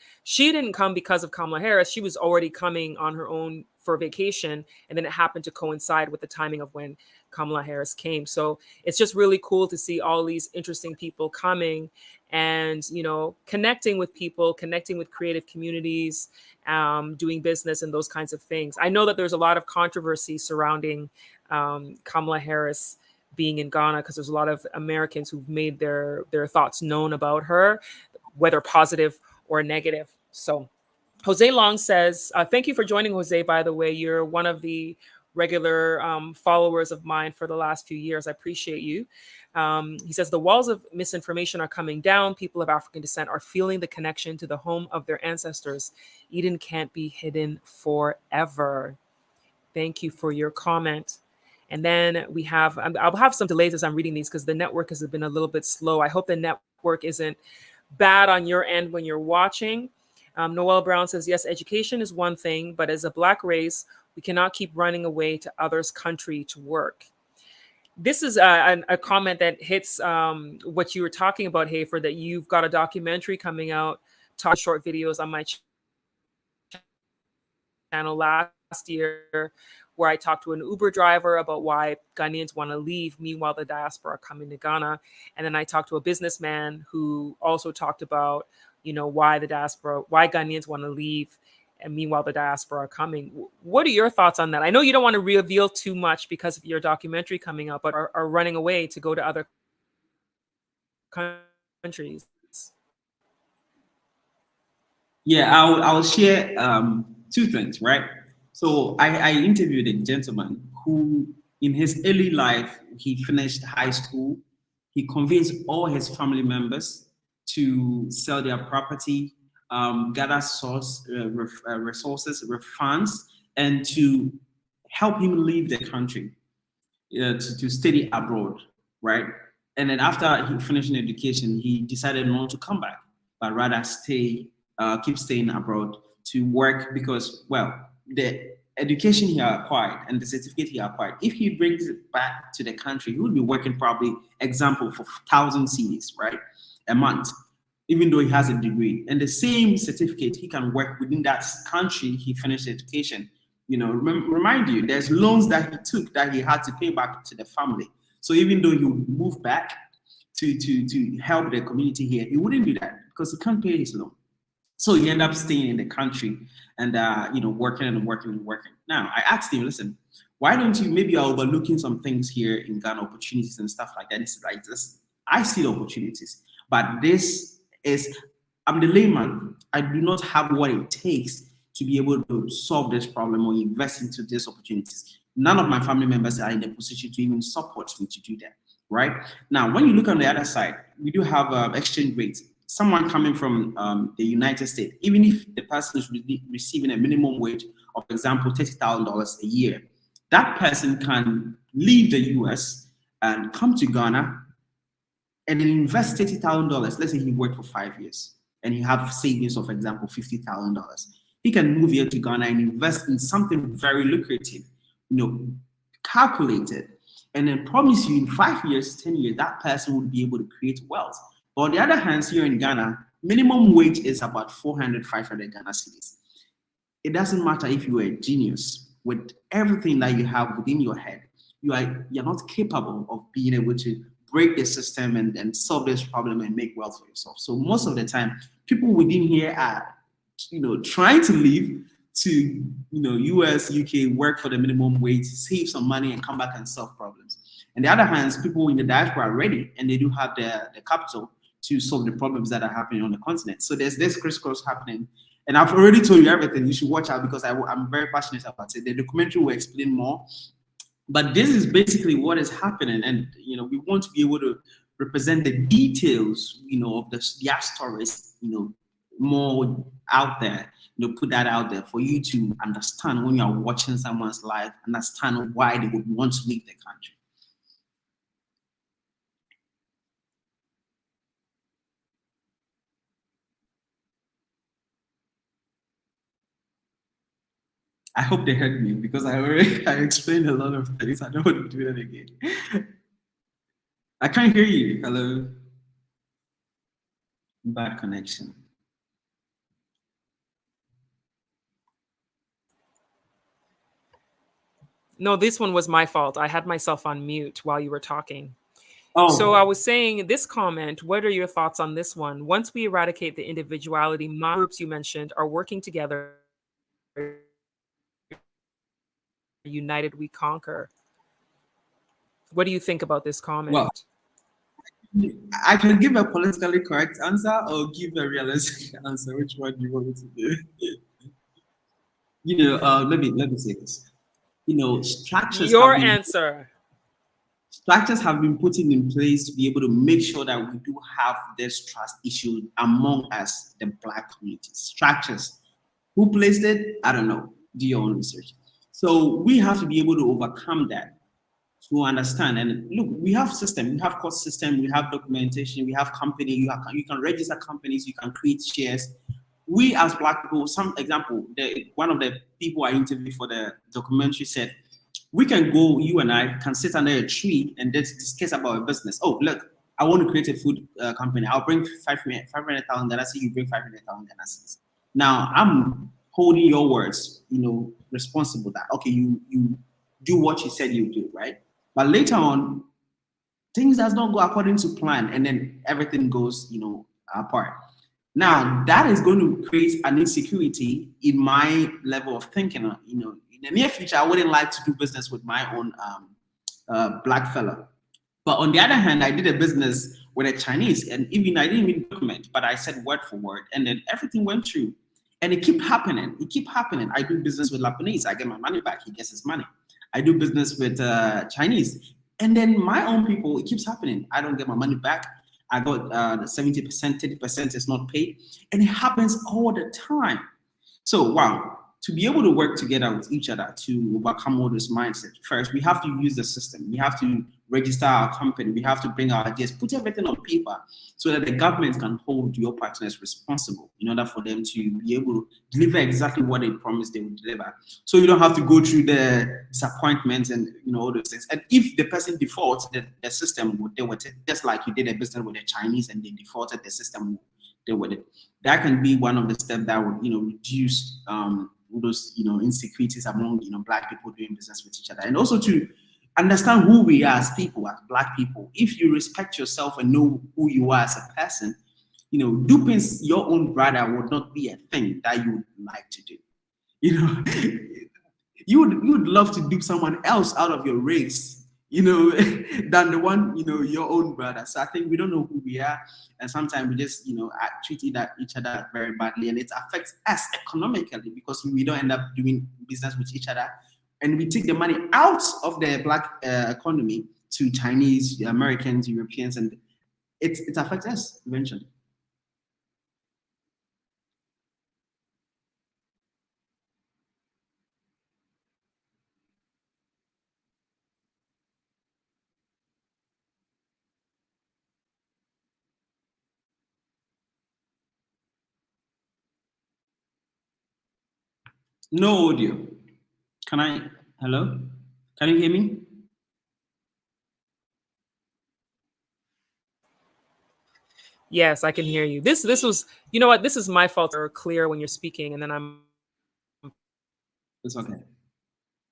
come because of Kamala Harris. She was already coming on her own for vacation, and then it happened to coincide with the timing of when Kamala Harris came. So it's just really cool to see all these interesting people coming and connecting with people, connecting with creative communities, doing business and those kinds of things. I know that there's a lot of controversy surrounding Kamala Harris being in Ghana because there's a lot of Americans who've made their thoughts known about her, whether positive or negative. So Jose Long says, thank you for joining, Jose, by the way. You're one of the regular followers of mine for the last few years. I appreciate you. He says the walls of misinformation are coming down. People of African descent are feeling the connection to the home of their ancestors. Eden can't be hidden forever. Thank you for your comment. And then we have, I'll have some delays as I'm reading these because the network has been a little bit slow. I hope the network isn't bad on your end when you're watching. Noel Brown says, yes, education is one thing, but as a Black race, we cannot keep running away to others' country to work. This is a comment that hits what you were talking about, Hafer, that you've got a documentary coming out, talk short videos on my channel last year, where I talked to an Uber driver about why Ghanaians want to leave. Meanwhile, the diaspora are coming to Ghana. And then I talked to a businessman who also talked about, why Ghanaians want to leave. And meanwhile, the diaspora are coming. What are your thoughts on that? I know you don't want to reveal too much because of your documentary coming out, but are running away to go to other countries. Yeah, I'll share two things, right? So I interviewed a gentleman who, in his early life, he finished high school. He convinced all his family members to sell their property, gather resources, funds, and to help him leave the country, to study abroad, right? And then after he finished education, he decided not to come back, but rather keep staying abroad to work because, well, the education he acquired and the certificate he acquired, if he brings it back to the country, he would be working probably, example, for 1,000 cedis, right, a month, even though he has a degree. And the same certificate, he can work within that country he finished education. Remind you, there's loans that he took that he had to pay back to the family. So even though he would move back to help the community here, he wouldn't do that because he can't pay his loan. So he ended up staying in the country and working and working and working. Now I asked him, listen, why don't you, maybe you're overlooking some things here in Ghana, opportunities and stuff like that. It's like this, I see opportunities, but I'm the layman. I do not have what it takes to be able to solve this problem or invest into these opportunities. None of my family members are in the position to even support me to do that, right? Now, when you look on the other side, we do have exchange rates. Someone coming from the United States, even if the person is receiving a minimum wage of, for example, $30,000 a year, that person can leave the US and come to Ghana and then invest $30,000. Let's say he worked for 5 years and he have savings of, for example, $50,000. He can move here to Ghana and invest in something very lucrative, calculated, and then promise you in 5 years, 10 years, that person will be able to create wealth. But on the other hand, here in Ghana, minimum wage is about 400, 500 Ghana cedis. It doesn't matter if you are a genius with everything that you have within your head, you're not capable of being able to break the system and solve this problem and make wealth for yourself. So most of the time, people within here are, trying to leave to, US, UK, work for the minimum wage, save some money and come back and solve problems. And the other hand, people in the diaspora are ready and they do have the capital to solve the problems that are happening on the continent. So there's this crisscross happening. And I've already told you everything. You should watch out because I'm very passionate about it. The documentary will explain more. But this is basically what is happening. And, we want to be able to represent the details, of their stories, more out there, put that out there for you to understand when you are watching someone's life, understand why they would want to leave the country. I hope they heard me because I explained a lot of things. I don't want to do that again. I can't hear you. Hello. Bad connection. No, this one was my fault. I had myself on mute while you were talking. Oh. So I was saying this comment, what are your thoughts on this one? Once we eradicate the individuality, groups you mentioned are working together. United we conquer. What do you think about this comment? Well, I can give a politically correct answer or give a realistic answer. Which one do you want me to do? Let me say this. You know, structures have Your been answer. put in place to be able to make sure that we do have this trust issue among us, the Black community. Structures. Who placed it? I don't know. Do your own research. So we have to be able to overcome that, to understand. And look, we have system, we have court system, we have documentation, we have company, you can register companies, you can create shares. We as Black people, some example, one of the people I interviewed for the documentary said, we can go, you and I can sit under a tree and just discuss about a business. Oh, look, I want to create a food company. I'll bring 500,000 Ghana cedis, you bring 500,000 Ghana cedis. Now I'm holding your words, you know, responsible that, okay, you do what you said you do, right? But later on, things does not go according to plan, and then everything goes, you know, apart. Now that is going to create an insecurity in my level of thinking. You know, in the near future, I wouldn't like to do business with my own Black fella. But on the other hand, I did a business with a Chinese, and even I didn't even document, but I said word for word, and then everything went through. And it keep happening. It keep happening. I do business with Japanese. I get my money back. He gets his money. I do business with Chinese, and then my own people. It keeps happening. I don't get my money back. I got the 70%, 30% is not paid, and it happens all the time. So, wow, to be able to work together with each other to overcome all this mindset, first, we have to use the system. We have to register our company. We have to bring our ideas, put everything on paper so that the government can hold your partners responsible in order for them to be able to deliver exactly what they promised they would deliver. So you don't have to go through the disappointments and, you know, all those things. And if the person defaults, the system will deal with it, just like you did a business with the Chinese and they defaulted, the system will deal with it. That can be one of the steps that would, you know, reduce those, you know, insecurities among, you know, Black people doing business with each other, and also to understand who we are as people, as Black people. If you respect yourself and know who you are as a person, you know, duping your own brother would not be a thing that you would like to do. You know, you would love to dupe someone else out of your race, you know, than the one, you know, your own brother. So I think we don't know who we are, and sometimes we just, you know, treat each other very badly, and it affects us economically because we don't end up doing business with each other, and we take the money out of the Black economy to Chinese, Americans, Europeans, and it affects us eventually. No audio. Can I? Hello? Can you hear me? Yes, I can hear you. This was, you know what? This is my fault. Or clear when you're speaking, and then I'm It's okay.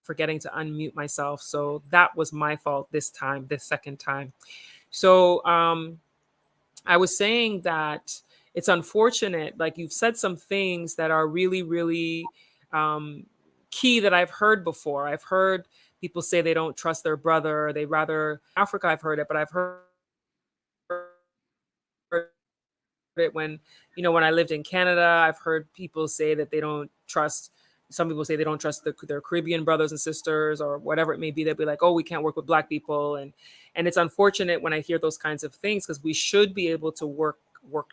forgetting to unmute myself. So that was my fault this time, this second time. So I was saying that it's unfortunate. Like you've said some things that are really, really key that I've heard before. I've heard people say they don't trust their brother. They rather Africa. I've heard it, but I've heard it when, you know, when I lived in Canada. I've heard people say that they don't trust. Some people say they don't trust their Caribbean brothers and sisters or whatever it may be. They'll be like, "Oh, we can't work with Black people," and it's unfortunate when I hear those kinds of things because we should be able to work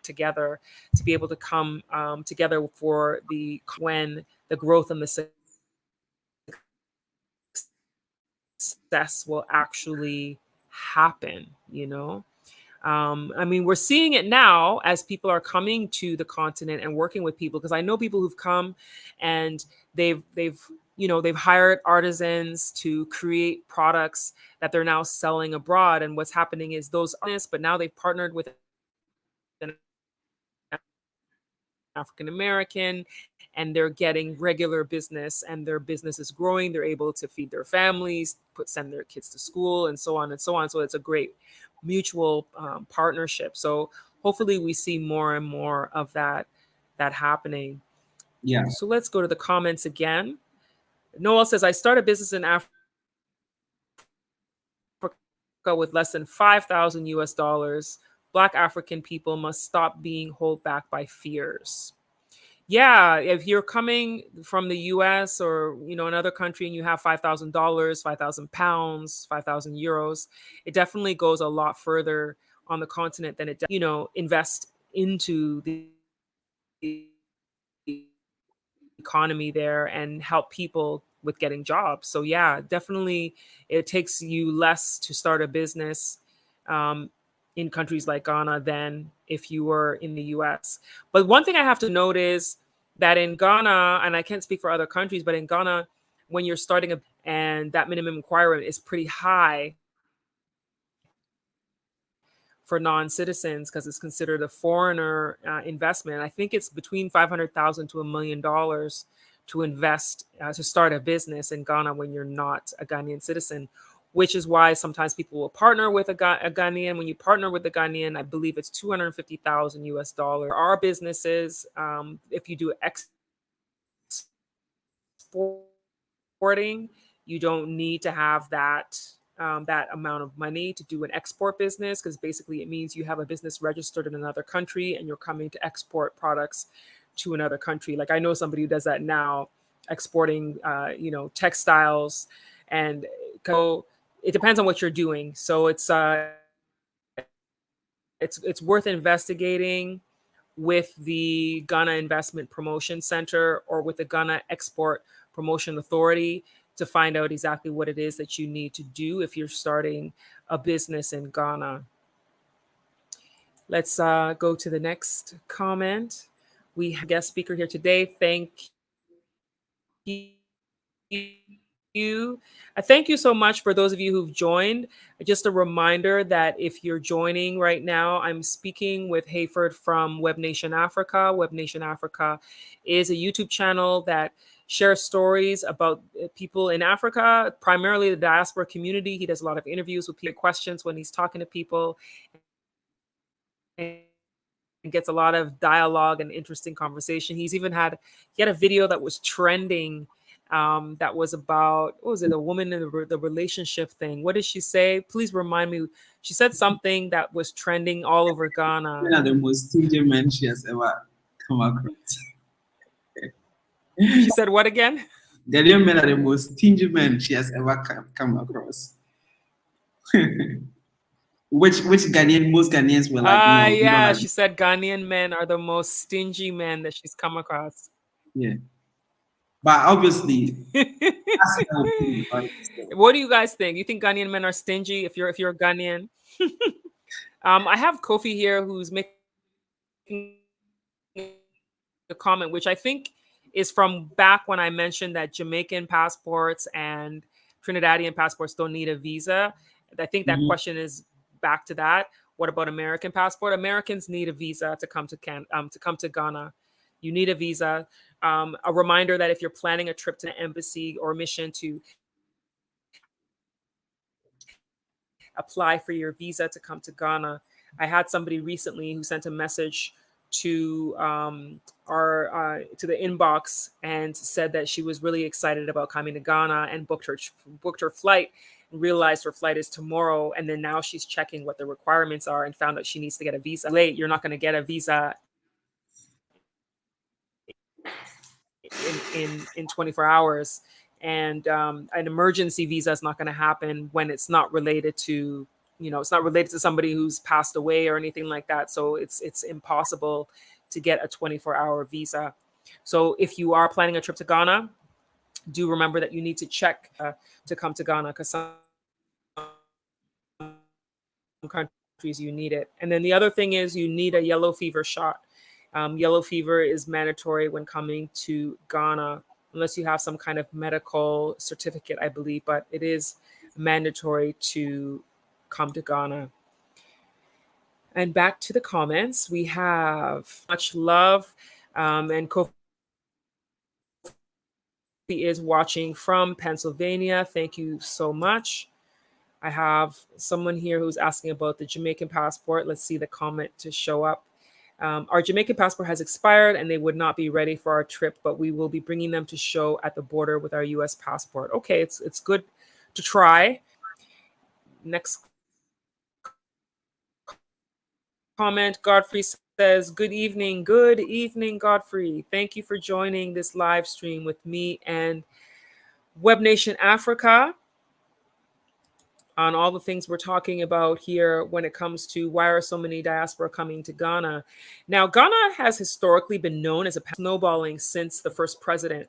together to be able to come together for when the growth and the success will actually happen. You know. I mean, we're seeing it now as people are coming to the continent and working with people. Because I know people who've come and they've they've hired artisans to create products that they're now selling abroad. And what's happening is those artists, but now they've partnered with an African American, and they're getting regular business, and their business is growing. They're able to feed their families, send their kids to school, and so on and so on. So it's a great mutual partnership. So hopefully we see more and more of that happening. Yeah. So let's go to the comments again. Noel says, I start a business in Africa with less than 5,000 US dollars. Black African people must stop being held back by fears. yeah, if you're coming from the US or another country and you have $5,000, 5,000 pounds, 5,000 euros, it definitely goes a lot further on the continent than it does, invest into the economy there and help people with getting jobs. So yeah, definitely it takes you less to start a business um, in countries like Ghana than if you were in the US. But one thing I have to note is that in Ghana, and I can't speak for other countries, but in Ghana, when you're starting and that minimum requirement is pretty high for non-citizens because it's considered a foreigner investment. I think it's between 500,000 to $1 million to invest to start a business in Ghana when you're not a Ghanaian citizen, which is why sometimes people will partner with a Ghanaian. When you partner with a Ghanaian, I believe it's 250,000 US dollars. Our businesses, if you do exporting, you don't need to have that amount of money to do an export business, because basically it means you have a business registered in another country and you're coming to export products to another country. Like I know somebody who does that now, exporting, textiles, and so it depends on what you're doing. So it's worth investigating with the Ghana Investment Promotion Center or with the Ghana Export Promotion Authority to find out exactly what it is that you need to do if you're starting a business in Ghana. Let's go to the next comment. We have a guest speaker here today. Thank you. Thank you so much for those of you who've joined. Just a reminder that if you're joining right now, I'm speaking with Hayford from Webnation Africa. Webnation Africa is a YouTube channel that shares stories about people in Africa, primarily the diaspora community. He does a lot of interviews with people, questions when he's talking to people, and gets a lot of dialogue and interesting conversation. He had a video that was trending, that was about, what was it, a woman in the relationship thing. What did she say? Please remind me. She said something that was trending all over Ghana. Men are the most stingy men she has ever come across. She said what again? Ghanaian men are the most stingy men she has ever come across. Which most Ghanaians were like, no, we don't Yeah, like. she said Ghanaian men are the most stingy men that she's come across. Yeah, but obviously, that's her opinion, right? So, What do you guys think? You think Ghanaian men are stingy if you're a Ghanaian? I have Kofi here who's making a comment, which I think is from back when I mentioned that Jamaican passports and Trinidadian passports don't need a visa. I think that question is back to that. What about American passport? Americans need a visa to come to Ghana. You need a visa. A reminder that if you're planning a trip to an embassy or mission to apply for your visa to come to Ghana. I had somebody recently who sent a message to our to the inbox and said that she was really excited about coming to Ghana and booked her flight, and realized her flight is tomorrow, and then now she's checking what the requirements are and found out she needs to get a visa. Late, you're not going to get a visa in 24 hours, and an emergency visa is not going to happen when it's not related to somebody who's passed away or anything like that. So it's impossible to get a 24-hour visa. So if you are planning a trip to Ghana, do remember that you need to check to come to Ghana, because some countries you need it. And then the other thing is you need a yellow fever shot. Yellow fever is mandatory when coming to Ghana, unless you have some kind of medical certificate, I believe, but it is mandatory to come to Ghana. And back to the comments, we have much love, and Kofi is watching from Pennsylvania. Thank you so much. I have someone here who's asking about the Jamaican passport. Let's see the comment to show up. Our Jamaican passport has expired and they would not be ready for our trip, but we will be bringing them to show at the border with our US passport. Okay, it's good to try. Next comment, Godfrey says, good evening. Good evening, Godfrey. Thank you for joining this live stream with me and Webnation Africa on all the things we're talking about here when it comes to why are so many diaspora coming to Ghana. Now, Ghana has historically been known as a snowballing since the first president,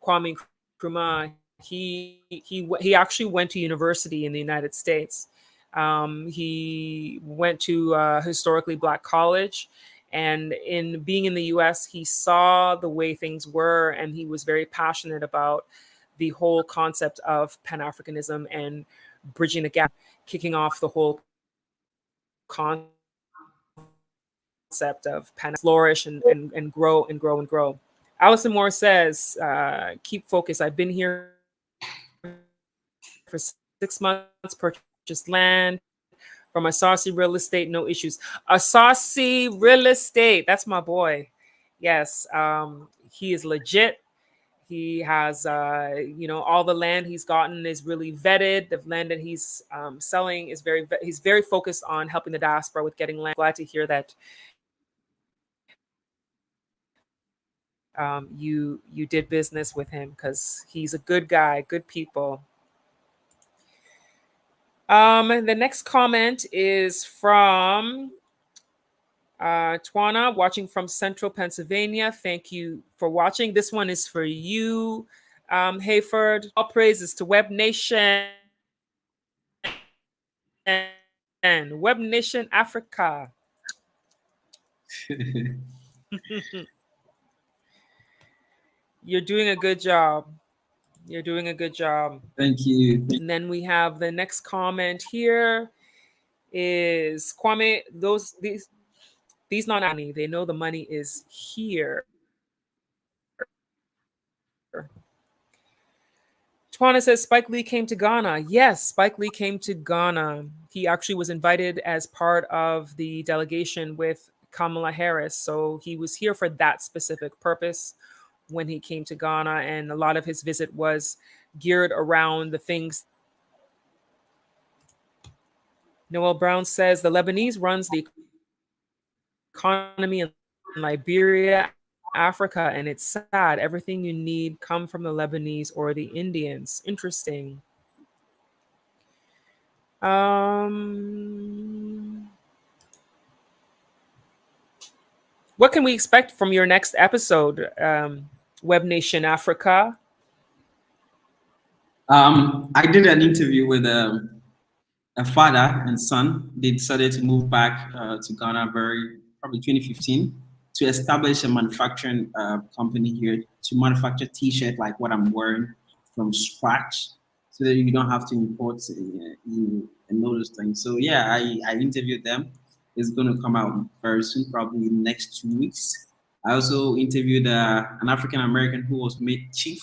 Kwame Nkrumah. He actually went to university in the United States. He went to a historically Black college. And in being in the US, he saw the way things were, and he was very passionate about the whole concept of Pan-Africanism and bridging the gap, kicking off the whole concept of Pan flourish and grow and grow and grow. Allison Moore says, keep focused. I've been here for 6 months, purchased land from Asasi Real Estate, no issues. Asasi Real Estate, that's my boy. Yes, he is legit. He has, all the land he's gotten is really vetted. The land that he's selling is he's very focused on helping the diaspora with getting land. Glad to hear that you did business with him, because he's a good guy, good people. The next comment is from Twana, watching from Central Pennsylvania. Thank you for watching. This one is for you, Hayford. All praises to Web Nation and Web Nation Africa. You're doing a good job. You're doing a good job. Thank you. And then we have the next comment here is Kwame, these non-money, they know the money is here. Twana says Spike Lee came to Ghana. Yes, Spike Lee came to Ghana. He actually was invited as part of the delegation with Kamala Harris. So he was here for that specific purpose when he came to Ghana. And a lot of his visit was geared around the things. Noel Brown says the Lebanese runs the economy in Liberia, Africa, and it's sad. Everything you need come from the Lebanese or the Indians. Interesting. What can we expect from your next episode, Web Nation Africa? I did an interview with a father and son. They decided to move back to Ghana probably 2015 to establish a manufacturing company here to manufacture T-shirts like what I'm wearing from scratch, so that you don't have to import and all those things. So yeah, I interviewed them. It's going to come out very soon, probably in the next 2 weeks. I also interviewed an African American who was made chief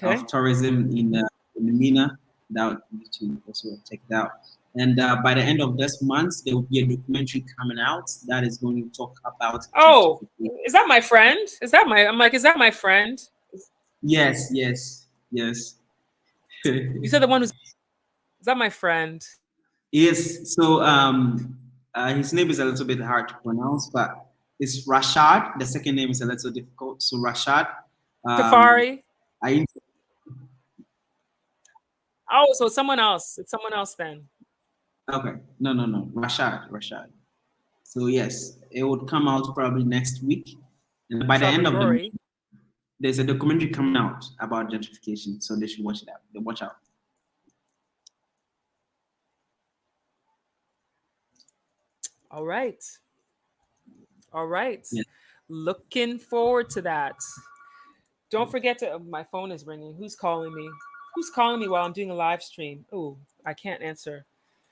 of tourism in the MENA. That you to also check it out. And by the end of this month, there will be a documentary coming out that is going to talk about. Oh, is that my friend? Is that my friend? Yes. You said the one who's, is that my friend? Yes. So his name is a little bit hard to pronounce, but it's Rashad. The second name is a little difficult. So Rashad. Tafari. Oh, so it's someone else. It's someone else then. Okay. No. Rashad. So yes, it would come out probably next week. And by the end of the week, there's a documentary coming out about gentrification. So they should watch it out. They watch out. All right. Yeah. Looking forward to that. Don't forget to, my phone is ringing. Who's calling me? Who's calling me while I'm doing a live stream? Oh, I can't answer.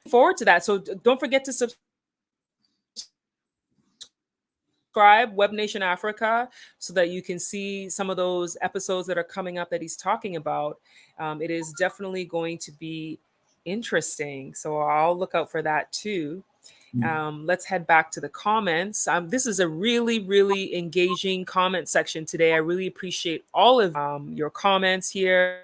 Forward to that. So don't forget to subscribe Web Nation Africa so that you can see some of those episodes that are coming up that he's talking about. It is definitely going to be interesting. So I'll look out for that too. Let's head back to the comments. This is a really, really engaging comment section today. I really appreciate all of your comments here.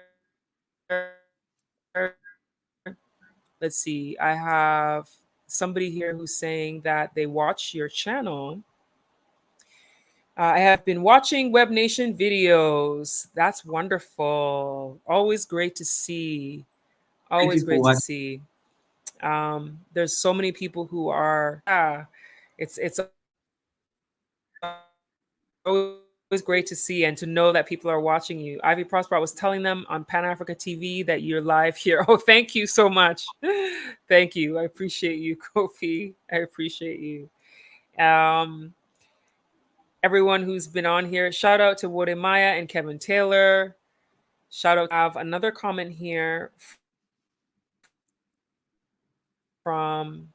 Let's see. I have somebody here who's saying that they watch your channel. I have been watching Webnation videos. That's wonderful. Always great to see. Thank Always you for great to watching. see. There's so many people who are. It's always great to see and to know that people are watching you. Ivy Prosper, I was telling them on Pan Africa TV that you're live here. Oh, thank you so much. Thank you. I appreciate you, Kofi. I appreciate you. Um, Everyone who's been on here. Shout out to Wode Maya and Kevin Taylor. Shout out. I have another comment here from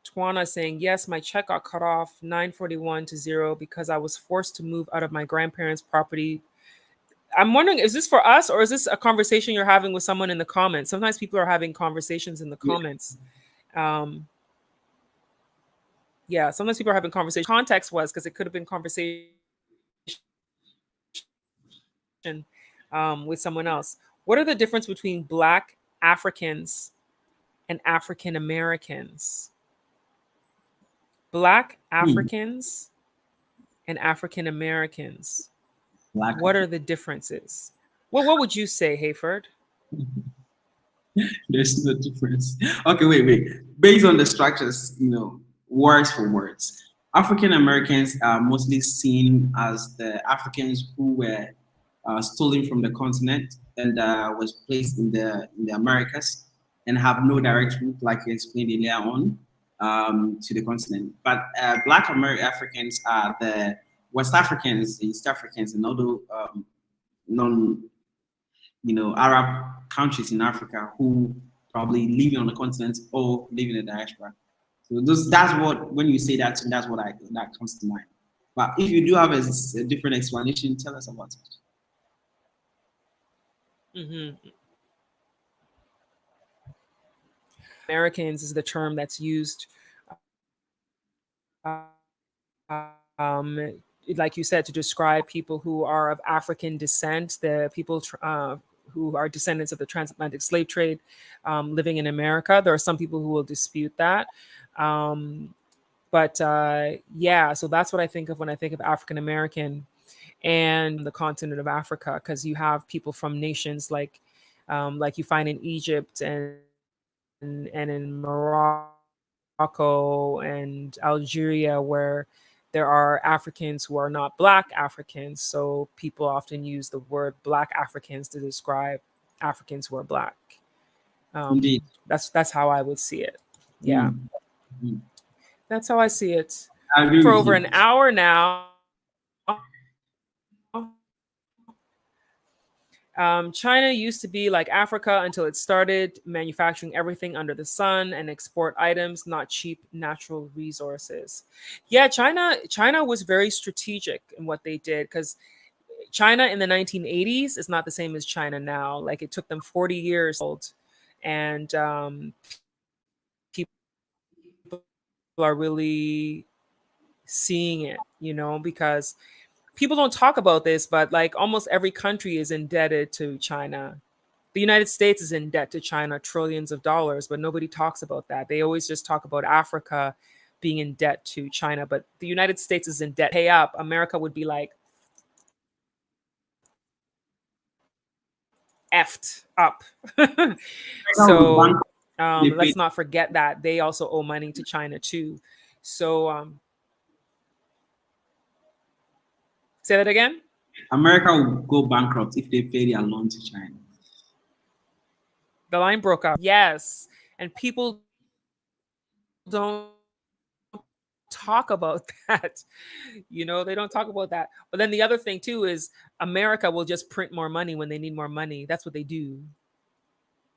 Twana saying, yes, my check got cut off 941 to 0 because I was forced to move out of my grandparents' property. I'm wondering, is this for us or is this a conversation you're having with someone in the comments? Sometimes people are having conversations in the Yeah. comments. Yeah, sometimes people are having conversation. Context was because it could have been conversation with someone else. What are the difference between Black Africans and African Americans? Black Hmm. Africans and African Americans. Black. What are the differences? Well, what would you say, Hayford? There's no difference. Okay, wait. Based on the structures, words for words. African Americans are mostly seen as the Africans who were stolen from the continent and was placed in the Americas and have no direct route, like you explained earlier on, to the continent. But Black Africans are the West Africans, East Africans, and other non Arab countries in Africa who probably living on the continent or living in the diaspora. So that's what, when you say that, that's what that comes to mind. But if you do have a different explanation, tell us about it. Mm-hmm. Americans is the term that's used, um, like you said, to describe people who are of African descent, the people who are descendants of the transatlantic slave trade living in America. There are some people who will dispute that. But yeah, so that's what I think of when I think of African American and the continent of Africa, because you have people from nations like you find in Egypt and in Morocco and Algeria, where there are Africans who are not Black Africans. So people often use the word Black Africans to describe Africans who are Black. Indeed. That's how I would see it. Yeah, Mm. Mm. that's how I see it. I agree For with over you. an hour now. China used to be like Africa until it started manufacturing everything under the sun and export items, not cheap natural resources. Yeah, China was very strategic in what they did, because China in the 1980s is not the same as China now. Like, it took them 40 years old, and people are really seeing it, because people don't talk about this, but like almost every country is indebted to China. The United States is in debt to China, trillions of dollars, but nobody talks about that. They always just talk about Africa being in debt to China, but the United States is in debt. Pay up, America would be like effed up. So They let's pay. not forget that they also owe money to China too. So say that again. America will go bankrupt if they pay their loan to China. The line broke up. Yes, and people don't talk about that. They don't talk about that. But then the other thing too is America will just print more money when they need more money. That's what they do.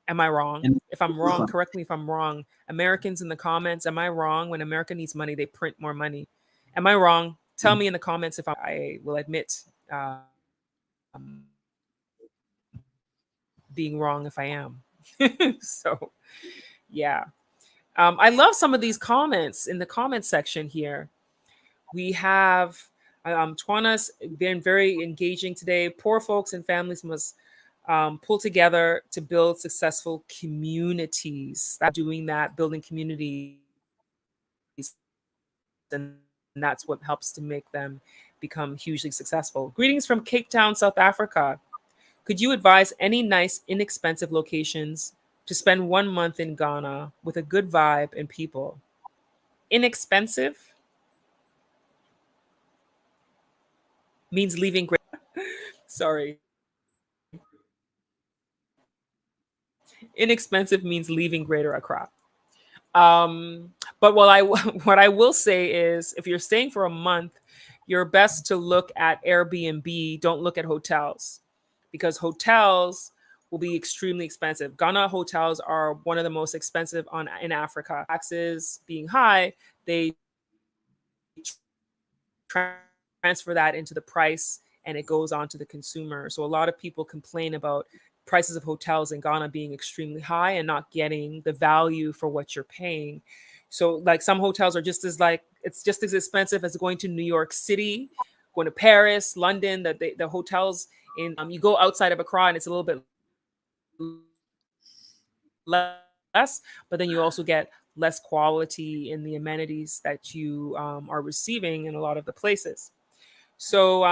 Am I wrong? And If I'm wrong, correct me if I'm wrong. Americans in the comments, am I wrong? When America needs money, they print more money. Am I wrong? Tell me in the comments if I will admit being wrong if I am. So, yeah. I love some of these comments in the comment section here. We have Twana's been very engaging today. Poor folks and families must pull together to build successful communities. That doing that, building communities. and that's what helps to make them become hugely successful. Greetings from Cape Town, South Africa. Could you advise any nice, inexpensive locations to spend 1 month in Ghana with a good vibe and people? Inexpensive means leaving great. Sorry. Inexpensive means leaving Greater Accra. But what I will say is, if you're staying for a month, you're best to look at Airbnb. Don't look at hotels, because hotels will be extremely expensive. Ghana hotels are one of the most expensive in Africa. Taxes being high, they transfer that into the price and it goes on to the consumer. So a lot of people complain about prices of hotels in Ghana being extremely high and not getting the value for what you're paying. So like some hotels are just as like it's just as expensive as going to New York City, going to Paris, London. That the hotels in you go outside of Accra and it's a little bit less, but then you also get less quality in the amenities that you are receiving in a lot of the places. So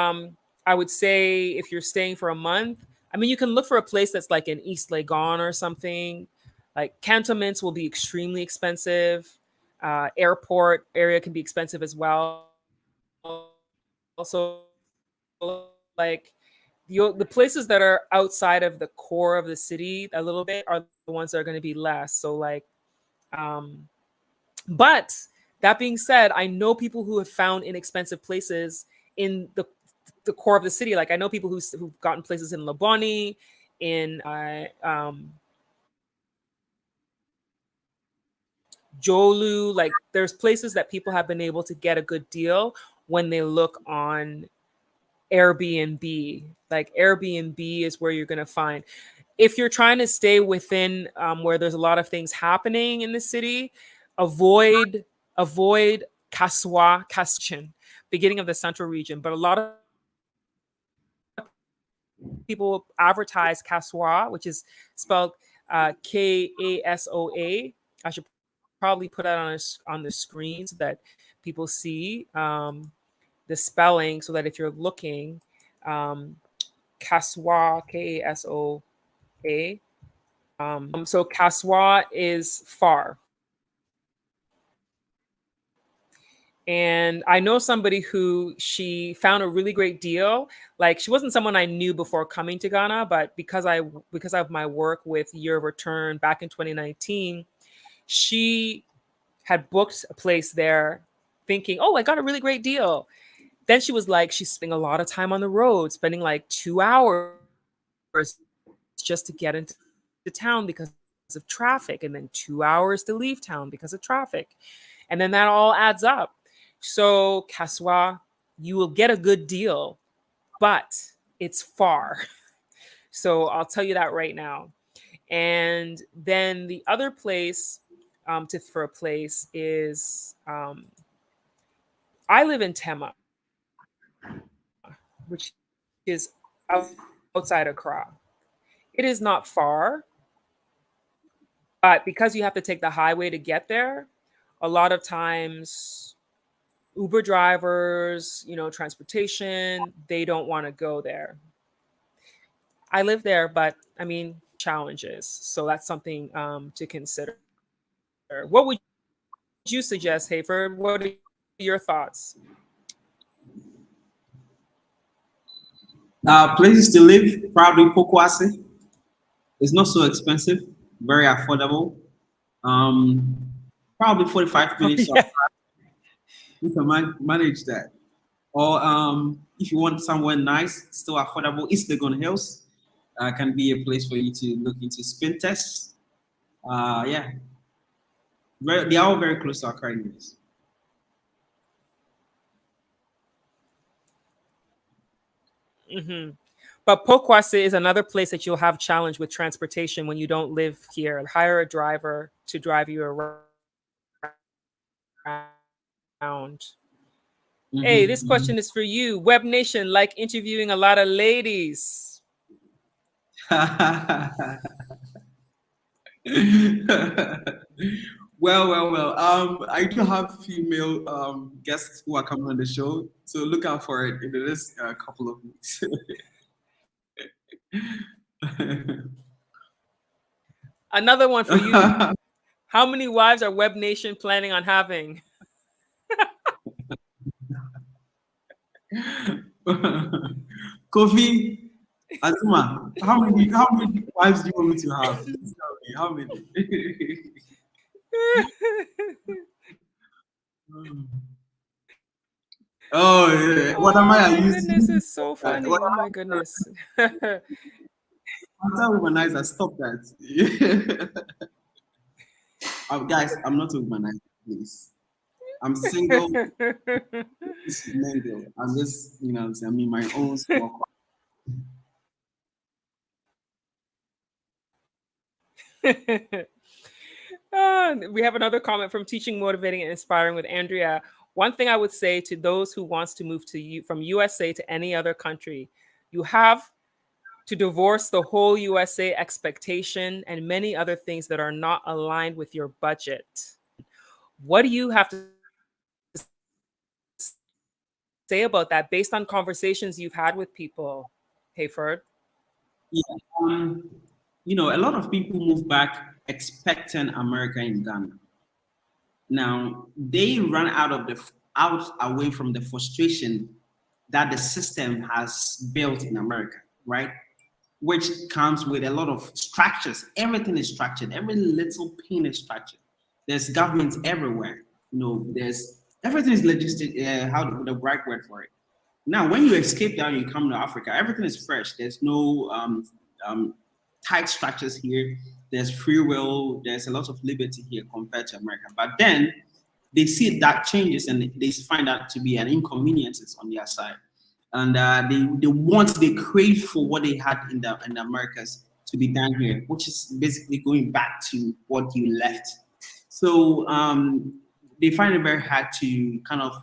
I would say if you're staying for a month, I mean, you can look for a place that's like in East Legon or something. Like cantonments will be extremely expensive. Airport area can be expensive as well. Also, like the places that are outside of the core of the city a little bit are the ones that are going to be less. So like, um, but that being said, I know people who have found inexpensive places in the core of the city. Like I know people who've gotten places in Laboni, in Jolu. Like there's places that people have been able to get a good deal when they look on Airbnb. Like Airbnb is where you're going to find. If you're trying to stay within where there's a lot of things happening in the city, avoid Kaswa, Kaschin, beginning of the central region. But a lot of people advertise Kaswa, which is spelled Kasoa. I should probably put that on the screen so that people see the spelling, so that if you're looking, Kaswa, Kasoa. So Kaswa is far. And I know somebody who she found a really great deal. Like she wasn't someone I knew before coming to Ghana, but because of my work with Year of Return back in 2019, she had booked a place there thinking, oh, I got a really great deal. Then she was like, she's spending a lot of time on the road, spending like 2 hours just to get into the town because of traffic, and then 2 hours to leave town because of traffic. And then that all adds up. So, Kaswa, you will get a good deal, but it's far. So, I'll tell you that right now. And then the other place for a place is I live in Tema, which is outside Accra. It is not far, but because you have to take the highway to get there, a lot of times Uber drivers, transportation, they don't want to go there. I live there, but I mean, challenges. So that's something to consider. What would you suggest, Hayford? What are your thoughts? Places to live, probably Pokwase. It's not so expensive, very affordable. Um, Probably 45 minutes. Yeah. You can manage that. Or if you want somewhere nice, still affordable, East Legon Hills can be a place for you to look into spin tests. Yeah, they are all very close to our current needs. Hmm. But Pokwase is another place that you'll have challenge with transportation when you don't live here. Hire a driver to drive you around. Hey, this Mm-hmm, question is for you. Web Nation like interviewing a lot of ladies. mm-hmm. Well. I do have female guests who are coming on the show, so look out for it in the next couple of weeks. Another one for you. How many wives are Webnation planning on having? Kofi, Azuma, how many wives do you want me to have? Please tell me, how many? Oh, yeah. What am Oh I my using? goodness, it's so funny. Oh my goodness. After womanizer, stop that. Guys, I'm not a womanizer, please. I'm single, mingle. I'm just, I'm in my own small. We have another comment from Teaching, Motivating, and Inspiring with Andrea. One thing I would say to those who wants to move to you from USA to any other country, you have to divorce the whole USA expectation and many other things that are not aligned with your budget. What do you have to say about that based on conversations you've had with people? Hayford? Yeah, a lot of people move back expecting America in Ghana. Now they run out away from the frustration that the system has built in America, right? Which comes with a lot of structures. Everything is structured. Every little pin is structured. There's governments everywhere. There's everything is legislated. How the right word for it? Now, when you escape down, you come to Africa. Everything is fresh. There's no tight structures here. There's free will. There's a lot of liberty here compared to America. But then they see that changes and they find that to be an inconvenience on their side, and they crave for what they had in the Americas to be done here, which is basically going back to what you left. So they find it very hard to kind of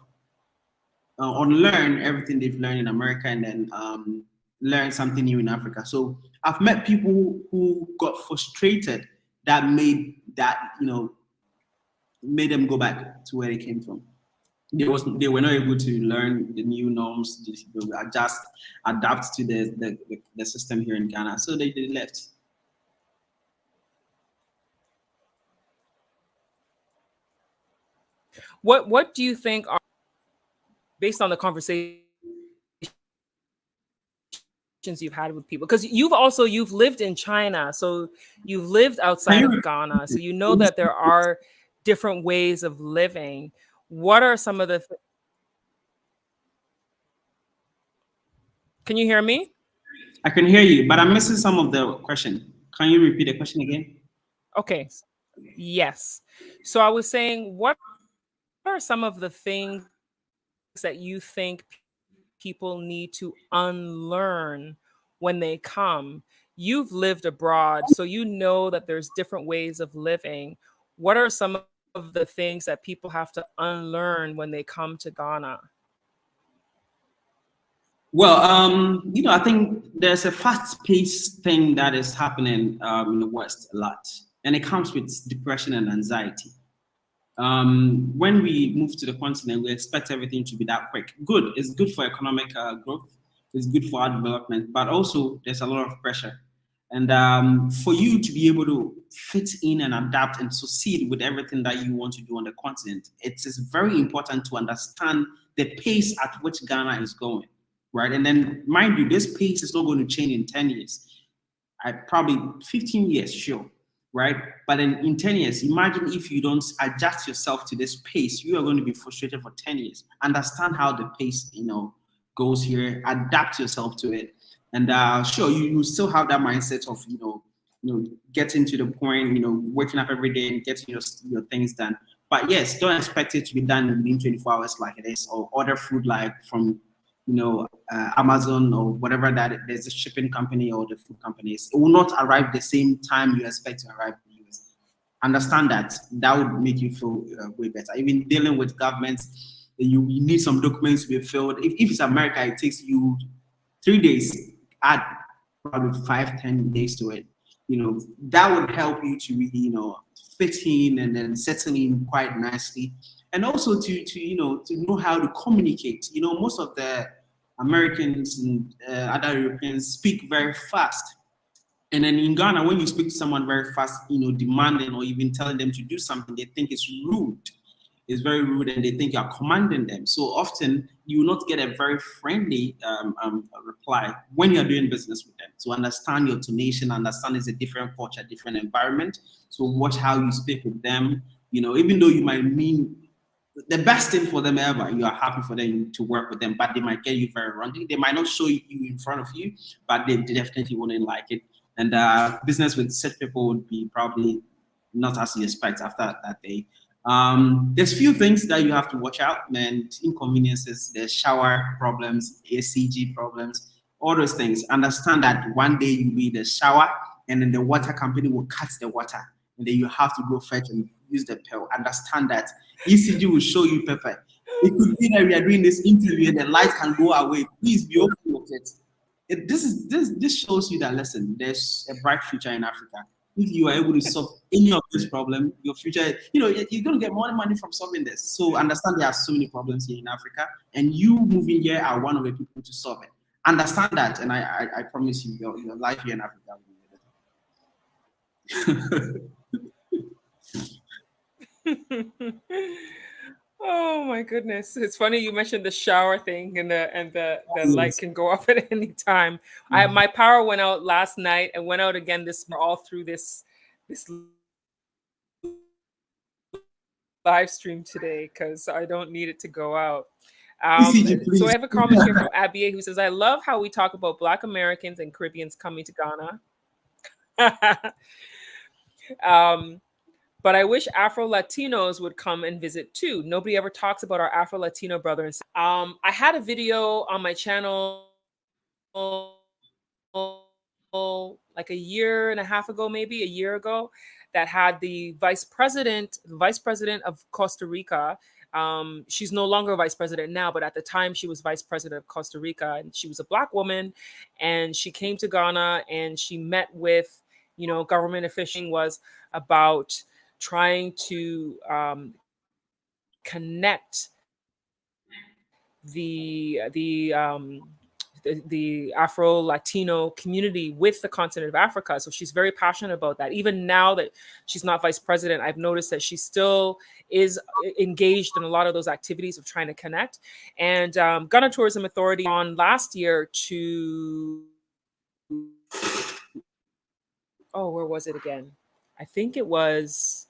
unlearn everything they've learned in America and then learn something new in Africa. So I've met people who got frustrated that made them go back to where they came from. They were not able to learn the new norms, adjust, adapt to the system here in Ghana. So they left. What do you think are, based on the conversations you've had with people, because you've lived in China, so you've lived outside of Ghana, so you know that there are different ways of living. What are some of the Can you hear me? I can hear you, but I'm missing some of the question. Can you repeat the question again? Okay. Yes. So I was saying, what are some of the things that you think people need to unlearn when they come? You've lived abroad, so you know that there's different ways of living. What are some of the things that people have to unlearn when they come to Ghana? Well, I think there's a fast-paced thing that is happening in the West a lot, and it comes with depression and anxiety. When we move to the continent, we expect everything to be that quick. Good, it's good for economic growth, it's good for our development, but also there's a lot of pressure. And for you to be able to fit in and adapt and succeed with everything that you want to do on the continent, it is very important to understand the pace at which Ghana is going, right? And then, mind you, this pace is not going to change in 10 years. Probably 15 years, sure, right? But in 10 years, imagine if you don't adjust yourself to this pace, you are going to be frustrated for 10 years. Understand how the pace, goes here, adapt yourself to it. And sure, you still have that mindset of, getting to the point, waking up every day and getting your things done. But yes, don't expect it to be done within 24 hours like it is, or order food like from Amazon or whatever that there's a shipping company or the food companies. It will not arrive the same time you expect to arrive in the US. Understand that would make you feel way better. Even dealing with governments, you need some documents to be filled. If it's America, it takes you 3 days. Add probably 5-10 days to it. That would help you to really fit in and then settle in quite nicely, and also to know how to communicate. Most of the Americans and other Europeans speak very fast. And then in Ghana, when you speak to someone very fast, demanding or even telling them to do something, they think it's rude. It's very rude, and they think you're commanding them. So often, you will not get a very friendly reply when you're doing business with them. So understand your tonation, understand it's a different culture, different environment. So watch how you speak with them. Even though you might mean the best thing for them ever, you are happy for them to work with them, but they might get you very wrong. They might not show you in front of you, but they definitely wouldn't like it. And business with such people would be probably not as you expect after that day. There's few things that you have to watch out, man. Inconveniences, there's shower problems, ACG problems, all those things. Understand that one day you'll be the shower, and then the water company will cut the water, and then you have to go fetch and use the pill. Understand that ECG will show you pepper. It could be that we are doing this interview and the light can go away. Please be open with it. This shows you that, listen, there's a bright future in Africa. If you are able to solve any of this problem, your future, you're going to get more money from solving this. So understand there are so many problems here in Africa, and you moving here are one of the people to solve it. Understand that, and I promise you, your life here in Africa will be better. Oh my goodness. It's funny you mentioned the shower thing, and the light can go off at any time. My power went out last night and went out again all through this live stream today, because I don't need it to go out. So I have a comment here from Abia, who says, I love how we talk about Black Americans and Caribbeans coming to Ghana. But I wish Afro Latinos would come and visit too. Nobody ever talks about our Afro Latino brothers. I had a video on my channel like a year and a half ago, maybe a year ago, that had the vice president of Costa Rica. She's no longer vice president now, but at the time she was vice president of Costa Rica, and she was a Black woman, and she came to Ghana and she met with, government officials. Was about trying to connect the Afro Latino community with the continent of Africa. So she's very passionate about that. Even now that she's not vice president, I've noticed that she still is engaged in a lot of those activities of trying to connect. And Ghana Tourism Authority on last year to, where was it again? I think it was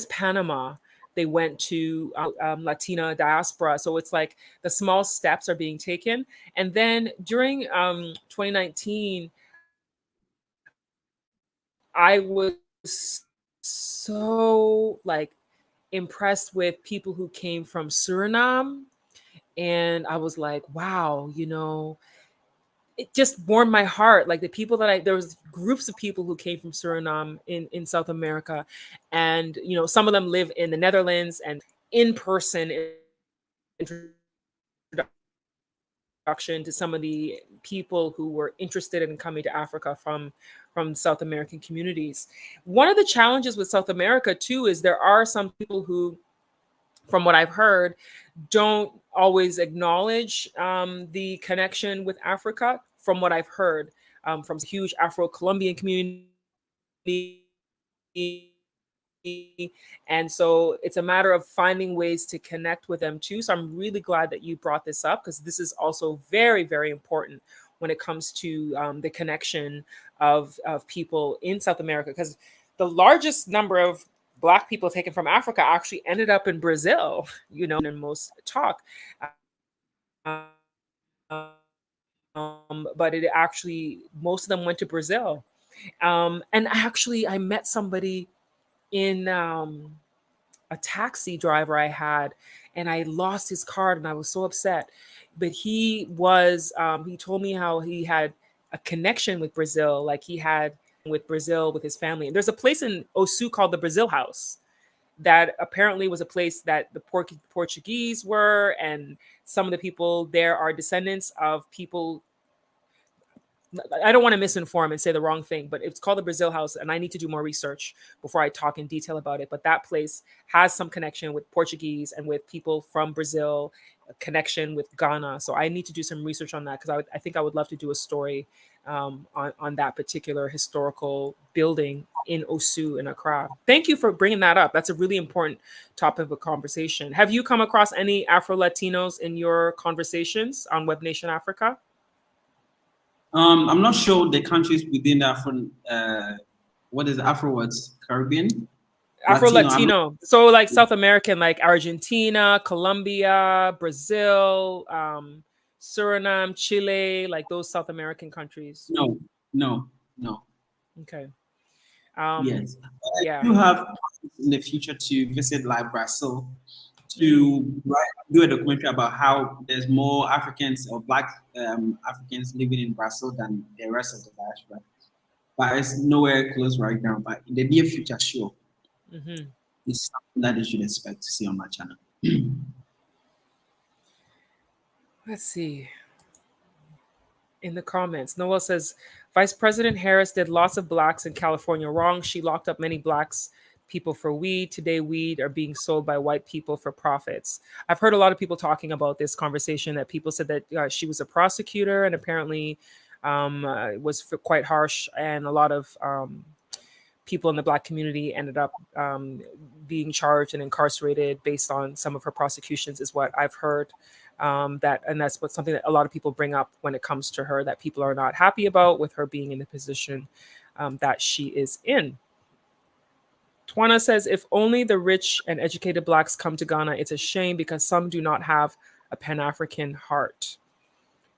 Panama. They went to Latina diaspora. So it's like the small steps are being taken. And then during 2019, I was so impressed with people who came from Suriname. And I was like, wow, it just warmed my heart. Like the people there was groups of people who came from Suriname in South America, and some of them live in the Netherlands, and in-person introduction to some of the people who were interested in coming to Africa from South American communities. One of the challenges with South America too is there are some people who, from what I've heard, don't always acknowledge the connection with Africa. From what I've heard from huge Afro-Colombian community. And so it's a matter of finding ways to connect with them too. So I'm really glad that you brought this up, because this is also very, very important when it comes to the connection of people in South America, because the largest number of Black people taken from Africa actually ended up in Brazil, in most talk. But it actually, most of them went to Brazil. And I met somebody in a taxi driver I had, and I lost his card and I was so upset. But he told me how he had a connection with Brazil, like he had with Brazil with his family. And there's a place in Osu called the Brazil House that apparently was a place that the Portuguese were, and some of the people there are descendants of people I don't want to misinform and say the wrong thing, but it's called the Brazil House, and I need to do more research before I talk in detail about it. But that place has some connection with Portuguese and with people from Brazil, a connection with Ghana. So I need to do some research on that, because I think I would love to do a story on that particular historical building in Osu in Accra. Thank you for bringing that up. That's a really important topic of conversation. Have you come across any Afro-Latinos in your conversations on Webnation Africa? I'm not sure the countries within the Afro, what is Afro words? Caribbean? Afro-Latino. So like South American, like Argentina, Colombia, Brazil, Suriname, Chile, like those South American countries. No, no, no. Okay. Yes. Yeah. You have in the future to visit like Brazil to do a documentary about how there's more Africans or Black Africans living in Brazil than the rest of the diaspora. But it's nowhere close right now. But in the near future, sure, it's something that you should expect to see on my channel. Let's see. In the comments, Noel says, Vice President Harris did lots of blacks in California wrong. She locked up many blacks people for weed. Today, weed are being sold by white people for profits. I've heard a lot of people talking about this conversation, that people said that she was a prosecutor and apparently was quite harsh, and a lot of people in the Black community ended up being charged and incarcerated based on some of her prosecutions, is what I've heard. That's something that a lot of people bring up when it comes to her, that people are not happy about, with her being in the position that she is in. Twana says, if only the rich and educated blacks come to Ghana, it's a shame because some do not have a Pan-African heart.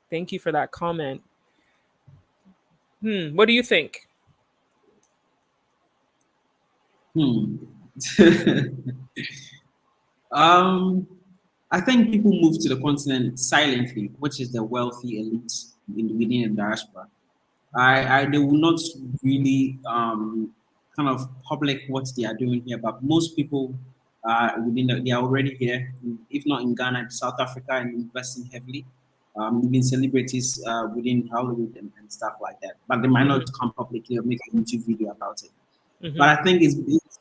Thank you for that comment. What do you think? I think people move to the continent silently, which is the wealthy elite within the diaspora. They will not really kind of public what they are doing here, but most people they are already here, if not in Ghana, South Africa, and investing heavily. Even celebrities within Hollywood and stuff like that, but they might not come publicly or make a YouTube video about it. But I think it's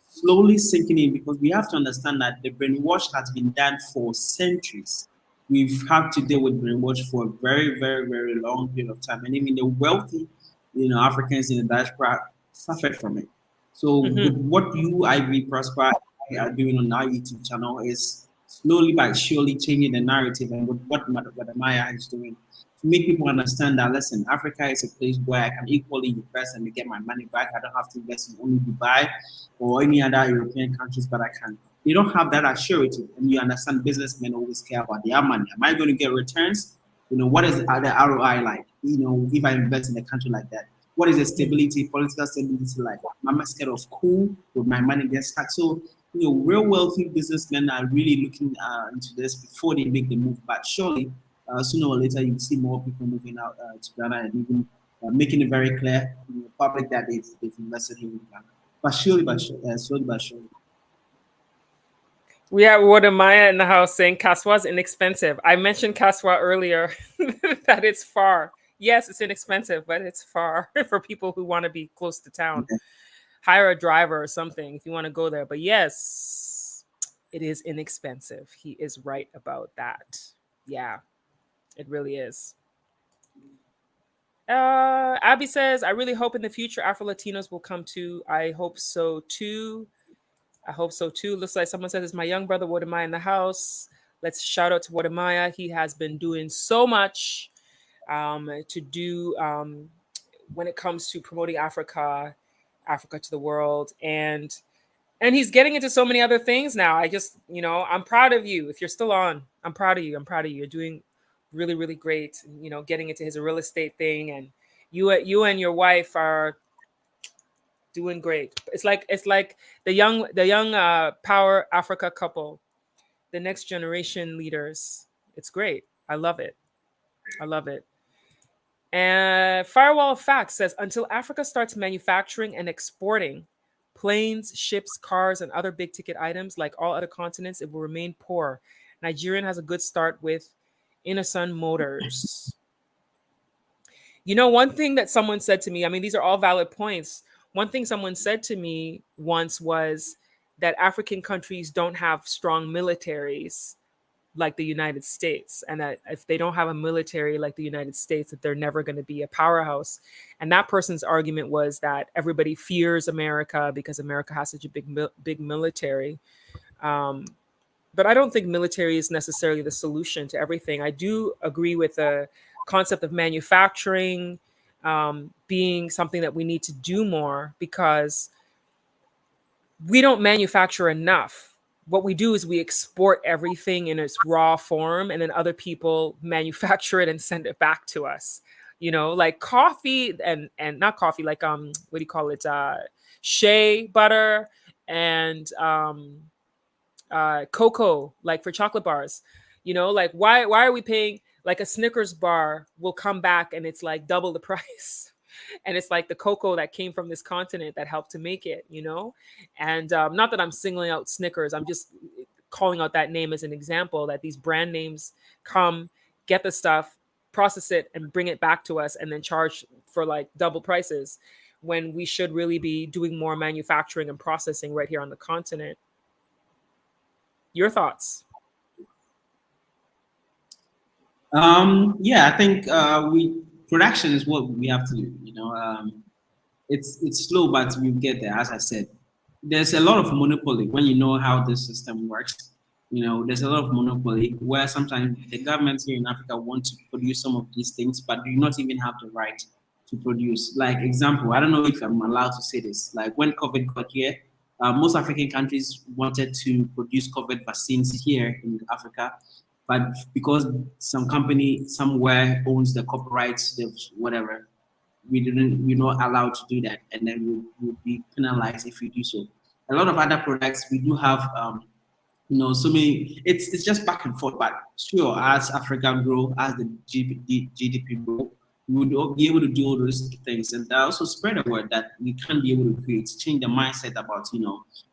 slowly sinking in, because we have to understand that the brainwash has been done for centuries. We've had to deal with brainwash for a very, very, very long period of time, and even the wealthy, Africans in the diaspora suffered from it. So with what you, Ivy Prosper, are doing on our YouTube channel is slowly but surely changing the narrative, and with what Maya is doing, to make people understand that, listen, Africa is a place where I can equally invest and get my money back. I don't have to invest in only Dubai or any other European countries, but I can. You don't have that assurance, and you understand businessmen always care about their money. Am I going to get returns? What is the ROI like? If I invest in a country like that, what is the stability, political stability like? Am I scared of cool with my money gets stuck? So, real wealthy businessmen are really looking into this before they make the move. But surely, sooner or later, you see more people moving out to Ghana, and even making it very clear in the public that they've invested here in Ghana. But slowly but surely. We have Wodamaya in the house saying Kaswa is inexpensive. I mentioned Kaswa earlier, that it's far. Yes, it's inexpensive, but it's far for people who want to be close to town. Okay. Hire a driver or something if you want to go there. But yes, it is inexpensive. He is right about that. Yeah, it really is. Abby says, I really hope in the future Afro-Latinos will come too. I hope so too. Looks like someone says, it's my young brother Wodamaya in the house. Let's shout out to Wodamaya. He has been doing so much to do when it comes to promoting Africa to the world. And he's getting into so many other things now. I'm proud of you. If you're still on, I'm proud of you. You're doing really, really great. Getting into his real estate thing, and you and your wife are doing great. It's like the young Power Africa couple, the next generation leaders. It's great. I love it. And Firewall of Facts says, until Africa starts manufacturing and exporting planes, ships, cars, and other big ticket items like all other continents, it will remain poor. Nigerian has a good start with Innosun Motors. You know, one thing that someone said to me, I mean, these are all valid points. One thing someone said to me once was that African countries don't have strong militaries like the United States, and that if they don't have a military like the United States, that they're never going to be a powerhouse. And that person's argument was that everybody fears America because America has such a big military. Um, but I don't think military is necessarily the solution to everything. I do agree with the concept of manufacturing being something that we need to do more, because we don't manufacture enough. What we do is we export everything in its raw form, and then other people manufacture it and send it back to us. You know, like coffee and not coffee, like what do you call it? Shea butter and cocoa, like for chocolate bars. You know, like why are we paying, like a Snickers bar will come back and it's like double the price, and it's like the cocoa that came from this continent that helped to make it. You know, and not that I'm singling out Snickers, I'm just calling out that name as an example, that these brand names come, get the stuff, process it, and bring it back to us, and then charge for like double prices, when we should really be doing more manufacturing and processing right here on the continent. Your thoughts? Yeah, I think we production is what we have to do. You know, it's slow, but we get there. As I said, there's a lot of monopoly when you know how this system works. You know, there's a lot of monopoly where sometimes the governments here in Africa want to produce some of these things, but do not even have the right to produce. Like example, I don't know if I'm allowed to say this. Like when COVID got here, most African countries wanted to produce COVID vaccines here in Africa, but because some company somewhere owns the copyrights, the whatever, we're not allowed to do that, and then we'll be penalized if we do so. A lot of other products we do have, so many. It's just back and forth, but sure, as Africa grow, as the GDP grow, we would all be able to do all those things, and also spread the word that we can be able to create, change the mindset about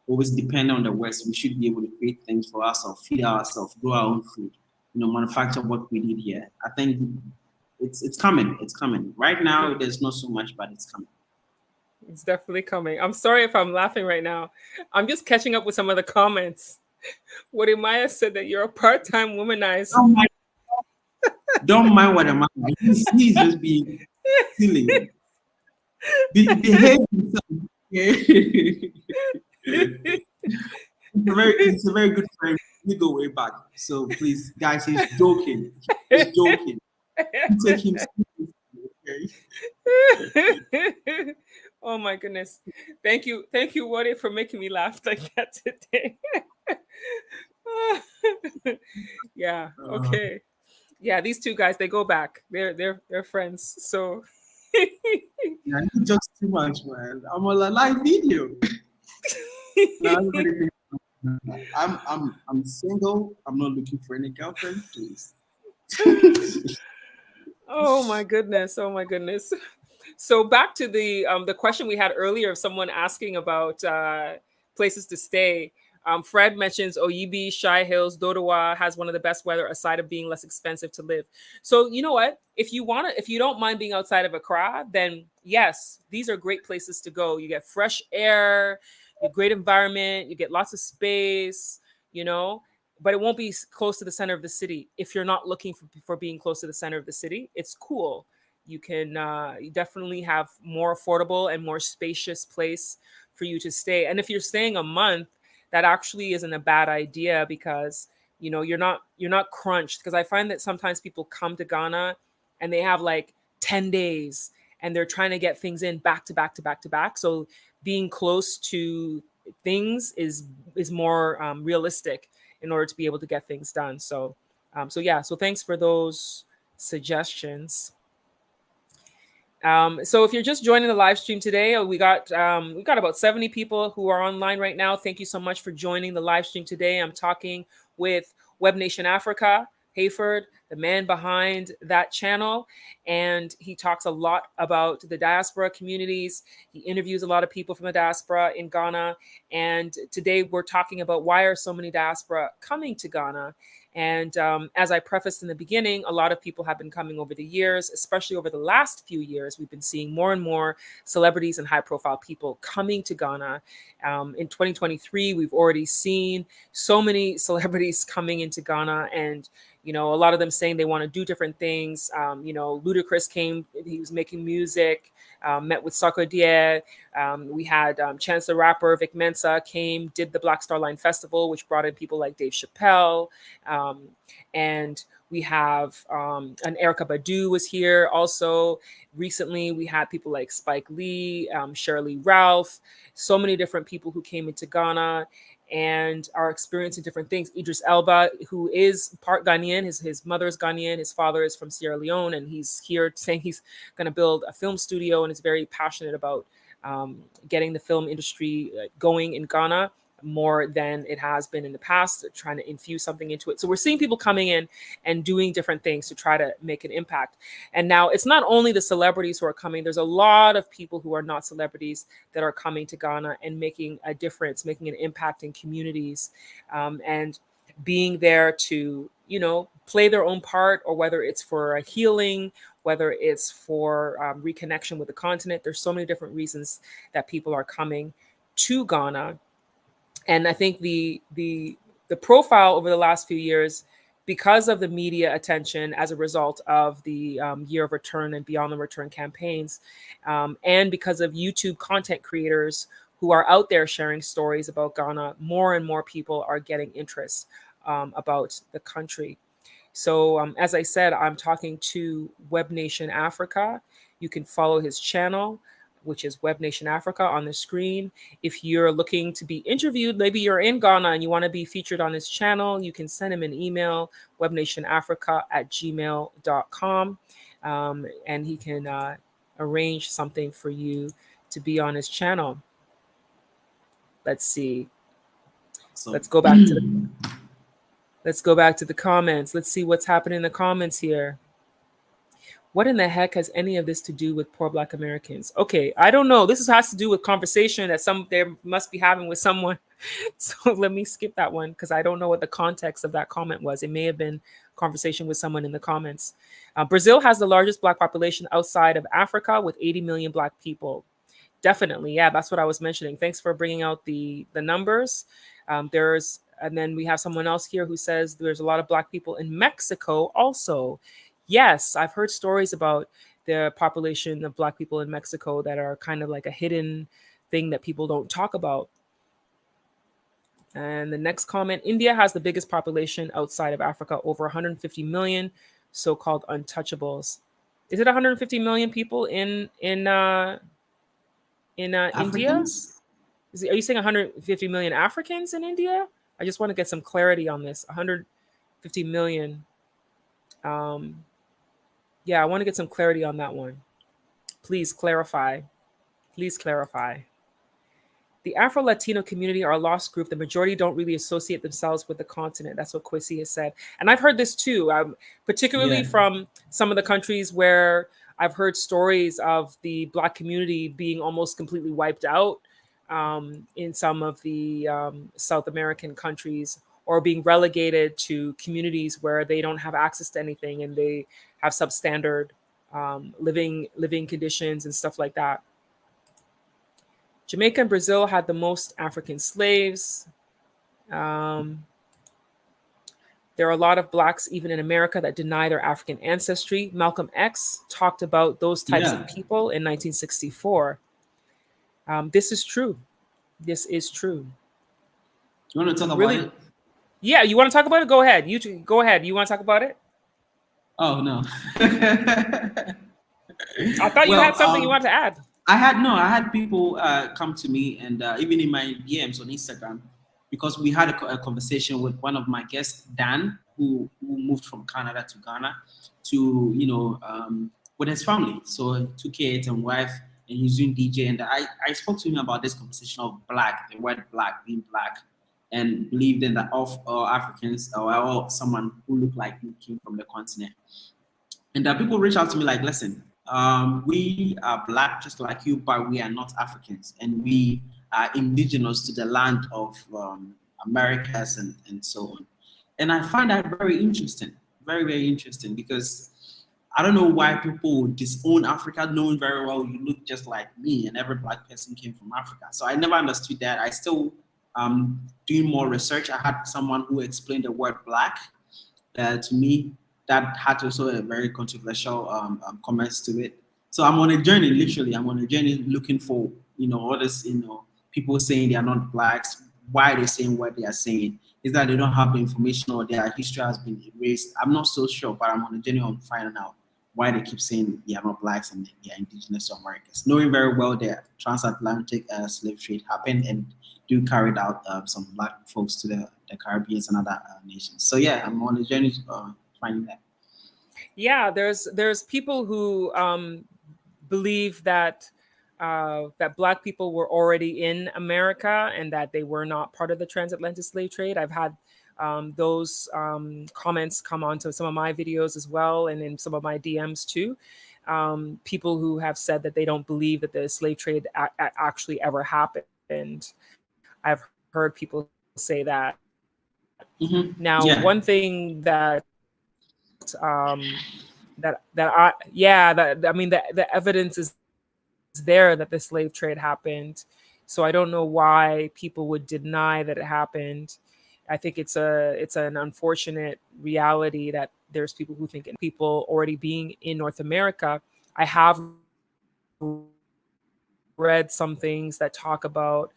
always depend on the West. We should be able to create things for ourselves, feed ourselves, grow our own food, manufacture what we need here. I think it's coming. It's coming. Right now, there's not so much, but it's coming. It's definitely coming. I'm sorry if I'm laughing right now. I'm just catching up with some of the comments. What Maya said, that you're a part-time womanizer. Don't mind what I'm saying. He's just being silly. Behave himself. It's a very good friend. We go way back. So please, guys, he's joking. He's joking. Take him seriously, okay? Oh my goodness. Thank you, Wadi, for making me laugh like that today. Yeah, okay. Yeah, these two guys, they go back. They're friends. So yeah, you just too much, man. I'm on a live video. I'm single. I'm not looking for any girlfriend, please. Oh my goodness. Oh my goodness. So back to the question we had earlier of someone asking about places to stay. Fred mentions Oyibi, Shy Hills, Dodowa has one of the best weather aside of being less expensive to live. So you know what? If you don't mind being outside of Accra, then yes, these are great places to go. You get fresh air, you great environment, you get lots of space, but it won't be close to the center of the city. If you're not looking for being close to the center of the city, it's cool. You can you definitely have more affordable and more spacious place for you to stay. And if you're staying a month, that actually isn't a bad idea, because you're not crunched. Because I find that sometimes people come to Ghana and they have like 10 days and they're trying to get things in back to back to back to back. So being close to things is more realistic in order to be able to get things done. So so thanks for those suggestions. So if you're just joining the live stream today, we got about 70 people who are online right now. Thank you so much for joining the live stream today. I'm talking with Webnation Africa, Hayford, the man behind that channel. And he talks a lot about the diaspora communities. He interviews a lot of people from the diaspora in Ghana. And today we're talking about why are so many diaspora coming to Ghana. And as I prefaced in the beginning, a lot of people have been coming over the years, especially over the last few years. We've been seeing more and more celebrities and high profile people coming to Ghana. In 2023, we've already seen so many celebrities coming into Ghana, and a lot of them saying they want to do different things. Ludacris came, he was making music, met with Sarkodie. We had Chance the Rapper, Vic Mensa came, did the Black Star Line Festival, which brought in people like Dave Chappelle. And we have an Erica Badu was here also. Recently, we had people like Spike Lee, Shirley Ralph, so many different people who came into Ghana and are experiencing different things. Idris Elba, who is part Ghanaian, his mother is Ghanaian, his father is from Sierra Leone, and he's here saying he's going to build a film studio and is very passionate about getting the film industry going in Ghana more than it has been in the past, trying to infuse something into it. So we're seeing people coming in and doing different things to try to make an impact. And now it's not only the celebrities who are coming, there's a lot of people who are not celebrities that are coming to Ghana and making a difference, making an impact in communities, and being there to, play their own part, or whether it's for a healing, whether it's for reconnection with the continent. There's so many different reasons that people are coming to Ghana. And I think the profile over the last few years, because of the media attention as a result of the Year of Return and Beyond the Return campaigns, and because of YouTube content creators who are out there sharing stories about Ghana, more and more people are getting interest about the country. So as I said, I'm talking to Webnation Africa. You can follow his channel, which is Webnation Africa, on the screen. If you're looking to be interviewed, maybe you're in Ghana and you want to be featured on his channel, you can send him an email, webnationafrica@gmail.com, and he can arrange something for you to be on his channel. Let's see. So Let's go back to the comments. Let's see what's happening in the comments here. What in the heck has any of this to do with poor Black Americans? Okay, I don't know. This has to do with conversation that they must be having with someone. So let me skip that one because I don't know what the context of that comment was. It may have been conversation with someone in the comments. Brazil has the largest Black population outside of Africa with 80 million Black people. Definitely, yeah, that's what I was mentioning. Thanks for bringing out the numbers. And then we have someone else here who says there's a lot of Black people in Mexico also. Yes, I've heard stories about the population of Black people in Mexico that are kind of like a hidden thing that people don't talk about. And the next comment, India has the biggest population outside of Africa, over 150 million so-called untouchables. Is it 150 million people in India? Africans? Are you saying 150 million Africans in India? I just want to get some clarity on this. 150 million. Yeah, I want to get some clarity on that one. Please clarify. Please clarify. The Afro-Latino community are a lost group. The majority don't really associate themselves with the continent. That's what Kwesi has said. And I've heard this too, particularly from some of the countries where I've heard stories of the Black community being almost completely wiped out in some of the South American countries, or being relegated to communities where they don't have access to anything and they have substandard living conditions and stuff like that. Jamaica and Brazil had the most African slaves. There are a lot of Blacks, even in America, that deny their African ancestry. Malcolm X talked about those types of people in 1964. This is true. This is true. You want to talk about it? Yeah, you want to talk about it? Go ahead. Go ahead. You want to talk about it? Oh, no. I thought you had something you wanted to add. I had people come to me, and even in my DMs on Instagram, because we had a conversation with one of my guests, Dan, who moved from Canada to Ghana to, with his family. So 2 kids and wife, and he's doing DJ. And I spoke to him about this conversation of Black, the word Black, being Black, and believed in that all Africans or all someone who looked like me came from the continent. And that people reach out to me like, listen, we are black just like you, but we are not Africans, and we are indigenous to the land of Americas and so on. And I find that very interesting, very, very interesting, because I don't know why people would disown Africa, knowing very well you look just like me, and every black person came from Africa. So I never understood that. I still doing more research. I had someone who explained the word black to me, that had also a very controversial comments to it. So I'm on a journey, literally. I'm on a journey looking for, all this, people saying they are not blacks. Why they're saying what they are saying? Is that they don't have the information or their history has been erased? I'm not so sure, but I'm on a journey on finding out why they keep saying they are not blacks and they are indigenous to Americas. Knowing very well that transatlantic slave trade happened and do carried out some black folks to the Caribbean and other nations. So yeah, I'm on a journey finding that. Yeah, there's people who believe that that black people were already in America and that they were not part of the transatlantic slave trade. I've had those comments come onto some of my videos as well, and in some of my DMs too. People who have said that they don't believe that the slave trade actually ever happened. I've heard people say that. Now, Yeah. one thing the evidence is there that the slave trade happened. So I don't know why people would deny that it happened. I think it's an unfortunate reality that there's people who think people already being in North America. I have read some things that talk about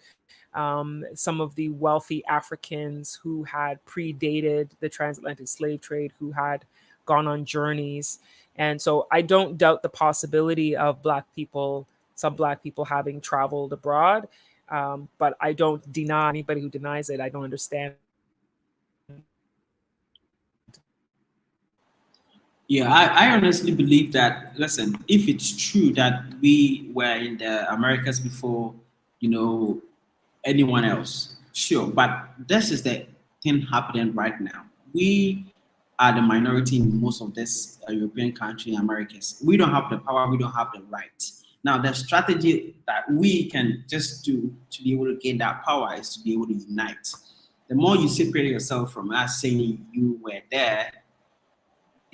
some of the wealthy Africans who had predated the transatlantic slave trade, who had gone on journeys. And so I don't doubt the possibility of some Black people having traveled abroad. But I don't deny anybody who denies it. I don't understand. Yeah, I honestly believe that, listen, if it's true that we were in the Americas before, you know, anyone else, sure. But this is the thing happening right now. We are the minority in most of this European country, Americas. We don't have the power, we don't have the right. Now, the strategy that we can just do to be able to gain that power is to be able to unite. The more you separate yourself from us saying you were there,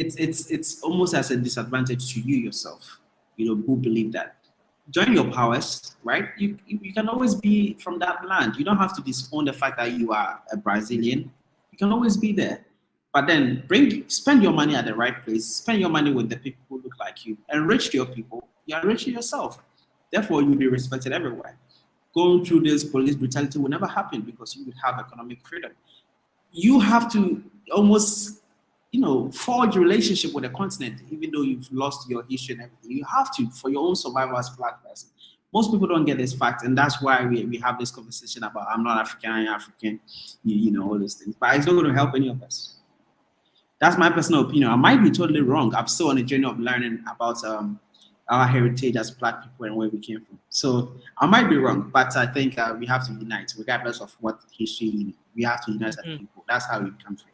it's almost as a disadvantage to you yourself, who believe that. Join your powers, right? You can always be from that land. You don't have to disown the fact that you are a Brazilian. You can always be there. But then spend your money at the right place, spend your money with the people who look like you, enrich your people, you enrich yourself. Therefore, you'll be respected everywhere. Going through this police brutality will never happen because you will have economic freedom. You have to almost forge a relationship with the continent, even though you've lost your history and everything. You have to for your own survival as a black person. Most people don't get this fact, and that's why we have this conversation about I'm not African, I'm African, all those things. But it's not going to help any of us. That's my personal opinion. I might be totally wrong. I'm still on a journey of learning about our heritage as black people and where we came from. So I might be wrong, but I think we have to unite, regardless of what history. We have to unite as people. That's how we come from.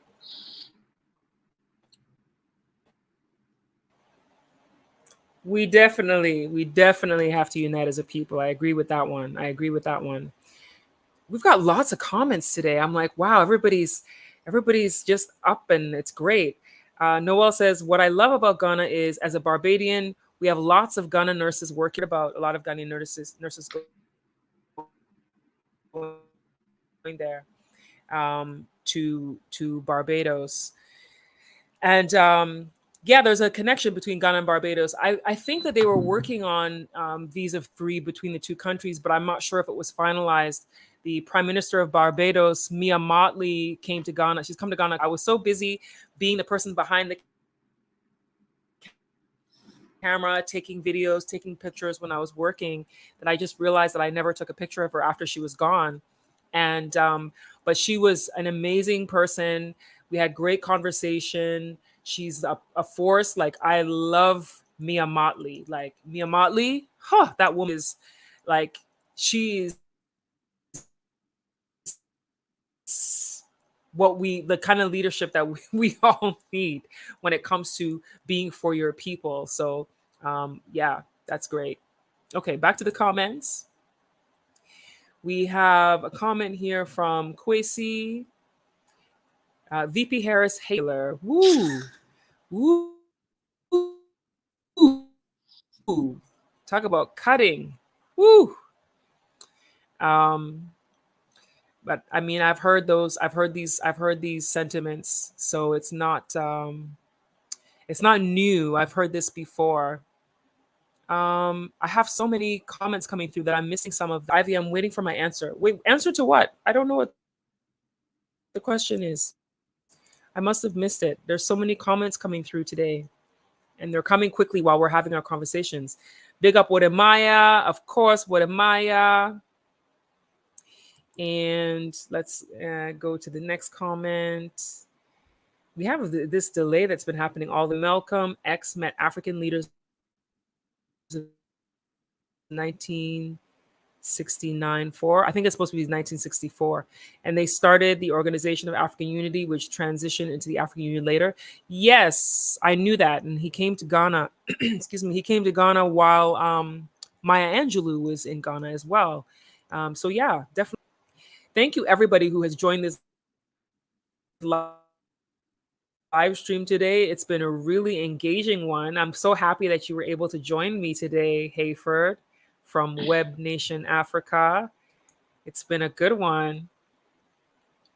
We definitely have to unite as a people. I agree with that one. We've got lots of comments today. I'm like, wow, everybody's just up and it's great. Noel says, what I love about Ghana is, as a Barbadian, we have lots of Ghana nurses working about a lot of Ghanaian nurses going there to Barbados. And yeah, there's a connection between Ghana and Barbados. I think that they were working on visa free between the two countries, but I'm not sure if it was finalized. The Prime Minister of Barbados, Mia Motley, came to Ghana. She's come to Ghana. I was so busy being the person behind the camera, taking videos, taking pictures when I was working, that I just realized that I never took a picture of her after she was gone. And but she was an amazing person. We had great conversation. She's a force. Like, I love Mia Motley. Like, Mia Motley, that woman is like, she's the kind of leadership that we all need when it comes to being for your people. So yeah, that's great. Okay, back to the comments. We have a comment here from Kwesi. VP Harris Haler. Woo. Woo. Talk about cutting. Woo. Um, but I mean, I've heard these sentiments. So it's not new. I've heard this before. I have so many comments coming through that I'm missing some of. Ivy, I'm waiting for my answer. Wait, answer to what? I don't know what the question is. I must have missed it. There's so many comments coming through today, and they're coming quickly while we're having our conversations. Big up Wodemaya, of course, Wodemaya. And let's go to the next comment. We have this delay that's been happening. All the Malcolm X met African leaders in 1969 4. I think it's supposed to be 1964. And they started the Organization of African Unity, which transitioned into the African Union later. Yes, I knew that. And he came to Ghana. Excuse me. He came to Ghana while Maya Angelou was in Ghana as well. So yeah, definitely. Thank you, everybody who has joined this live stream today. It's been a really engaging one. I'm so happy that you were able to join me today, Hayford, from Webnation Africa. It's been a good one.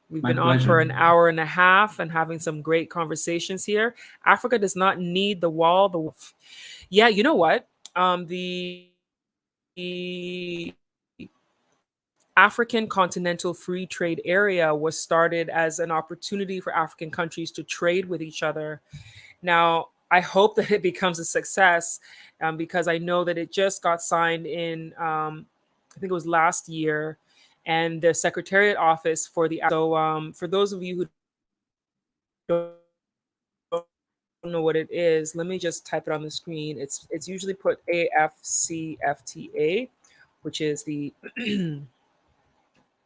We've been on for an hour and a half and having some great conversations here. Africa does not need the wall. Yeah, you know what? The African Continental Free Trade Area was started as an opportunity for African countries to trade with each other. Now, I hope that it becomes a success because I know that it just got signed in, I think it was last year, and the Secretariat Office for the. So, for those of you who don't know what it is, let me just type it on the screen. It's usually put AFCFTA, which is the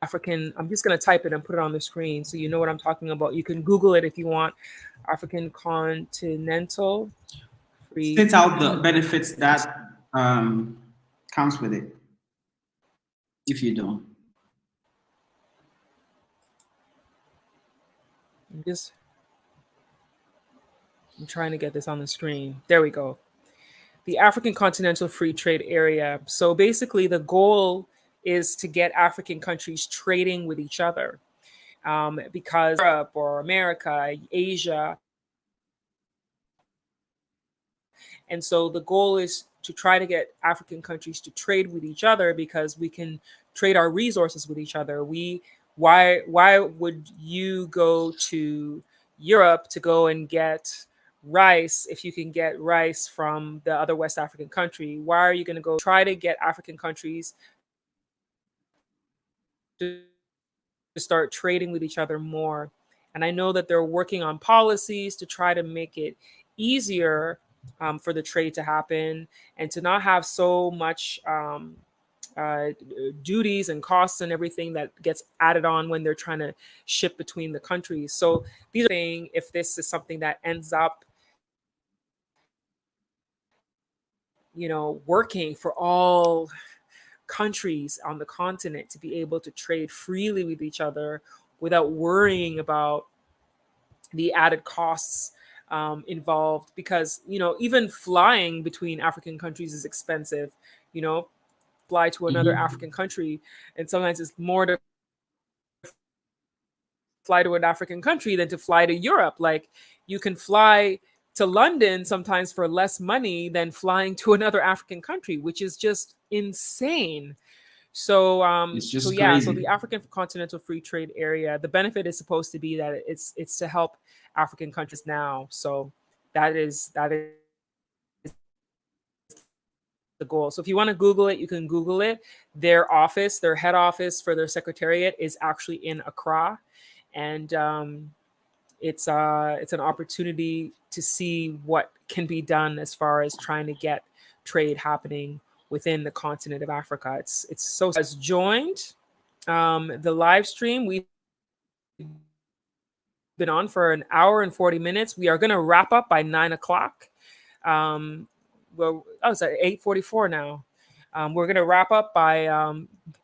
African. I'm just going to type it and put it on the screen so you know what I'm talking about. You can Google it if you want. African Continental Free. State out the benefits that comes with it. If you don't, I'm trying to get this on the screen. There we go. The African Continental Free Trade Area. So basically, the goal is to get African countries trading with each other, because Europe or America, Asia. And so the goal is to try to get African countries to trade with each other because we can trade our resources with each other. Why would you go to Europe to go and get rice if you can get rice from the other West African country? Why are you going to go try to get African countries to start trading with each other more? And I know that they're working on policies to try to make it easier for the trade to happen and to not have so much duties and costs and everything that gets added on when they're trying to ship between the countries. So these are things, if this is something that ends up, working for all countries on the continent to be able to trade freely with each other without worrying about the added costs involved, because even flying between African countries is expensive. Fly to another African country, and sometimes it's more to fly to an African country than to fly to Europe. Like, you can fly to London sometimes for less money than flying to another African country, which is just insane. So it's just so yeah, crazy. so the African Continental Free Trade Area, the benefit is supposed to be that it's to help African countries now. So that is the goal. So if you want to Google it, you can Google it. Their head office for their secretariat is actually in Accra, and it's an opportunity to see what can be done as far as trying to get trade happening within the continent of Africa. It's so has joined the live stream. We been on for an hour and 40 minutes. We are going to wrap up by 9 o'clock. Well, oh, it's at 8:44 now. We're going to wrap up by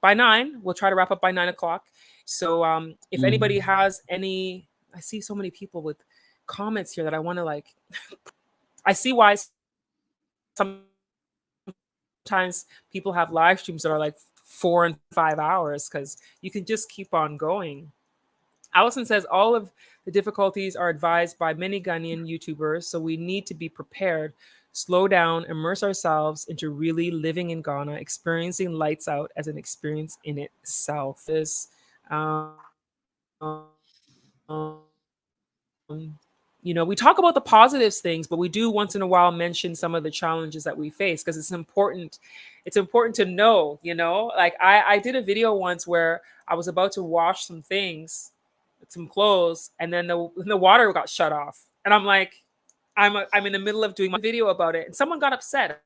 9. We'll try to wrap up by 9 o'clock. So if anybody has any, I see so many people with comments here that I want to like, I see why sometimes people have live streams that are like 4 and 5 hours, because you can just keep on going. Allison says all of the difficulties are advised by many Ghanaian YouTubers, so we need to be prepared, slow down, immerse ourselves into really living in Ghana, experiencing lights out as an experience in itself. This, um, you know, we talk about the positives things, but we do once in a while mention some of the challenges that we face, because it's important. It's important to know, you know, like I did a video once where I was about to wash some things, some clothes, and then the water got shut off. And I'm like, I'm in the middle of doing my video about it, and someone got upset.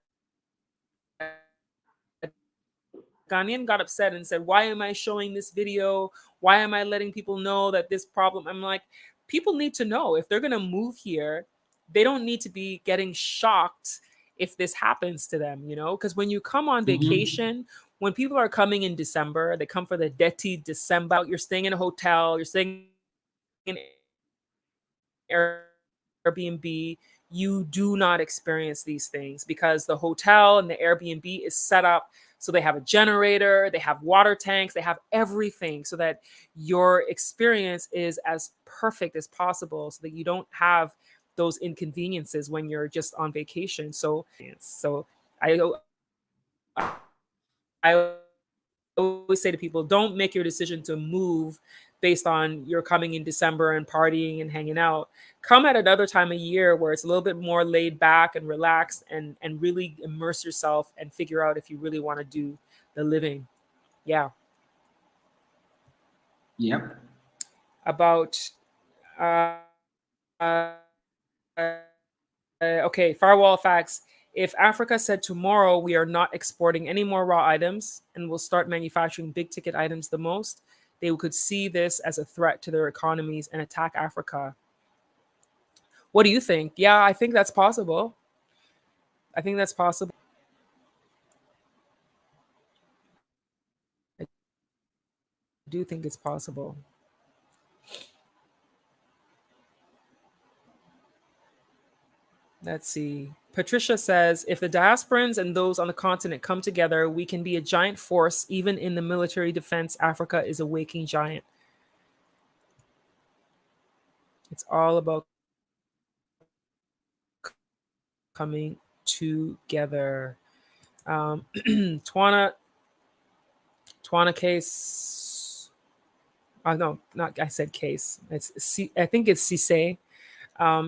Ghanaian got upset and said, "Why am I showing this video? Why am I letting people know that this problem?" I'm like, people need to know if they're going to move here, they don't need to be getting shocked if this happens to them, you know? Because when you come on vacation, when people are coming in December, they come for the Deti December, you're staying in a hotel, you're staying in Airbnb, you do not experience these things, because the hotel and the Airbnb is set up so they have a generator, they have water tanks, they have everything so that your experience is as perfect as possible, so that you don't have those inconveniences when you're just on vacation. So I I always say to people, don't make your decision to move based on you're coming in December and partying and hanging out. Come at another time of year where it's a little bit more laid back and relaxed, and really immerse yourself and figure out if you really want to do the living. Yeah. Yep. About uh, okay, firewall facts. If Africa said tomorrow we are not exporting any more raw items and will start manufacturing big ticket items the most, they could see this as a threat to their economies and attack Africa. What do you think? Yeah, I think that's possible. I think that's possible. I do think it's possible. Let's see. Patricia says, if the diasporans and those on the continent come together, we can be a giant force. Even in the military defense, Africa is a waking giant. It's all about coming together. Twana case. No, not I said case. I think it's Cisse.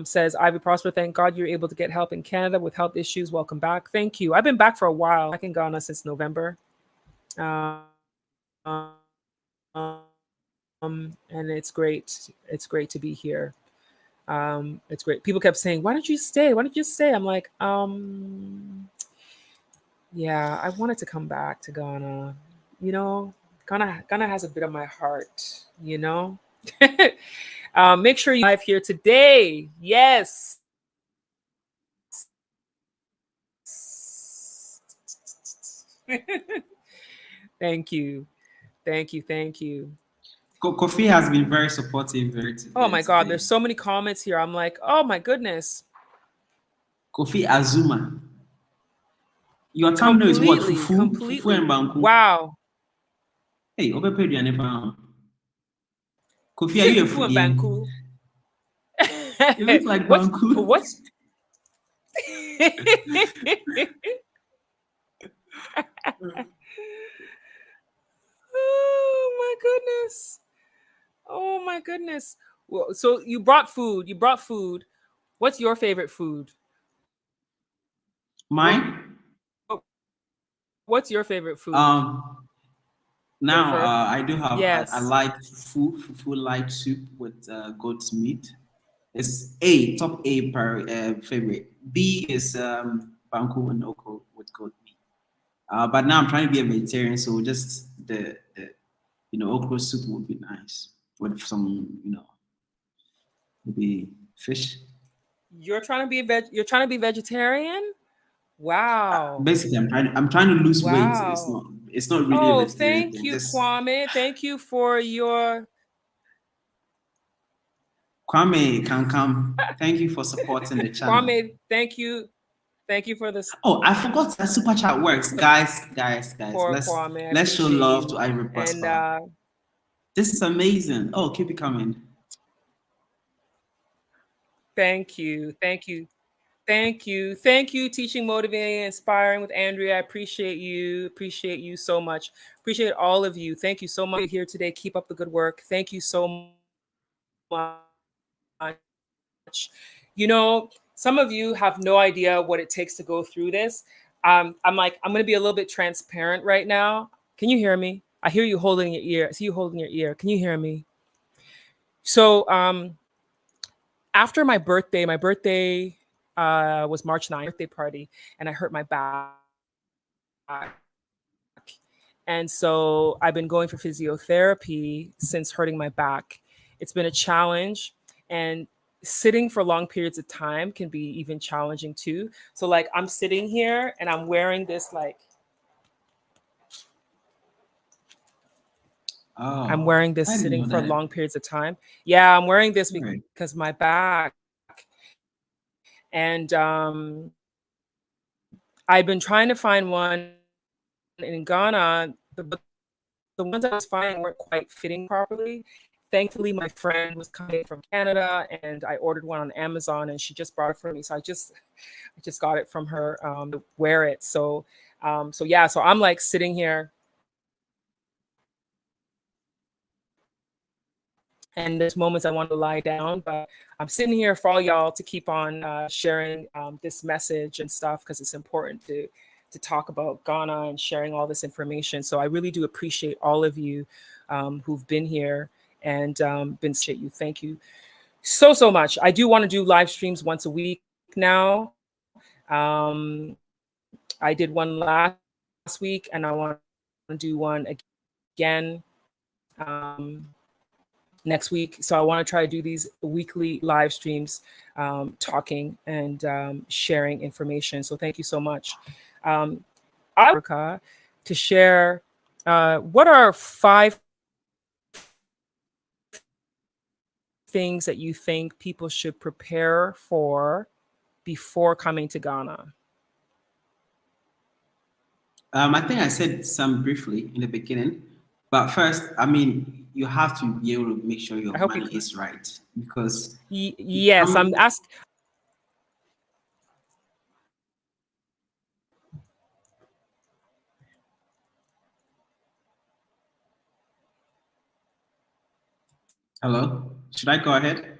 Says, Ivy Prosper, thank God you're able to get help in Canada with health issues. Welcome back. Thank you. I've been back for a while. Back in Ghana since November. And it's great. It's great to be here. It's great. People kept saying, why don't you stay? Why don't you stay? I'm like, yeah, I wanted to come back to Ghana. You know, Ghana has a bit of my heart, you know? Make sure you live here today. Yes. Thank you. Thank you. Thank you. Kofi has been very supportive. Oh my God, there's so many comments here. I'm like, oh my goodness. Kofi Azuma. Your thumbnail is what? Completely. Fufu and Banku. Wow. Hey, Kofi, are you a Fufu and Banku? It looks like Banku. What's Oh my goodness. Oh my goodness. Well, so you brought food. You brought food. What's your favorite food? Mine? What's your favorite food? Now I do have. Yes. I like fufu light soup with goat's meat. It's A, top A per favorite. B is banku and oko with goat meat. But now I'm trying to be a vegetarian, so just the okra soup would be nice with some maybe fish. You're trying to be vegetarian? Wow. Basically, I'm trying to lose weight. Wow. It's not really a Oh, vegetarian thank thing. you, Just Kwame. Thank you for your Kwame can come. Thank you for supporting the channel. Kwame, thank you. Thank you for this Oh, I forgot that super chat works, guys. support, Let's Kwame. I let's show appreciate love you. to Ivory And Prosper. This is amazing. Oh, keep it coming. thank you. Thank you. Thank you. Thank you, teaching, motivating, inspiring with Andrea. I appreciate you. Appreciate you so much. Appreciate all of you. Thank you so much here today. Keep up the good work. Thank you so much. You know, some of you have no idea what it takes to go through this. I'm going to be a little bit transparent right now. Can you hear me? I hear you holding your ear. I see you holding your ear. Can you hear me? So, after my birthday was March 9th, birthday party, and I hurt my back. And so I've been going for physiotherapy since hurting my back. It's been a challenge, and sitting for long periods of time can be even challenging too. So like I'm sitting here and I'm wearing this I'm Oh, wearing this I didn't sitting know for that. long periods of time. Yeah, I'm wearing this All right. because my back. And I've been trying to find one in Ghana. The ones I was finding weren't quite fitting properly. Thankfully, my friend was coming from Canada, and I ordered one on Amazon, and she just brought it for me. So I just got it from her to wear it. So yeah, so I'm like sitting here, and there's moments I want to lie down, but I'm sitting here for all y'all to keep on sharing this message and stuff because it's important to talk about Ghana and sharing all this information. So I really do appreciate all of you who've been here and been shit you. Thank you so much. I do want to do live streams once a week now. I did one last week, and I want to do one again next week. So I want to try to do these weekly live streams, talking and sharing information. So thank you so much. I Africa to share what are 5 things that you think people should prepare for before coming to Ghana. I think I said some briefly in the beginning, but first, I mean, you have to be able to make sure your I hope you. money is right because you Yes, I'm come. asked. Hello, should I go ahead?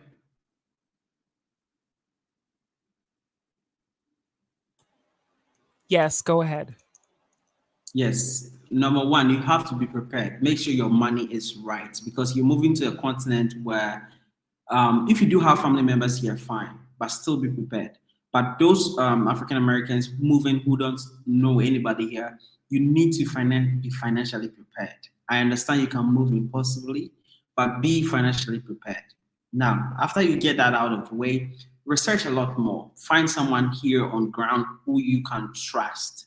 Yes, go ahead. Yes. Number one, you have to be prepared. Make sure your money is right because you're moving to a continent where, if you do have family members here, fine, but still be prepared. But those African Americans moving who don't know anybody here, you need to be financially prepared. I understand you can move impulsively, but be financially prepared. Now, after you get that out of the way, research a lot more. Find someone here on ground who you can trust,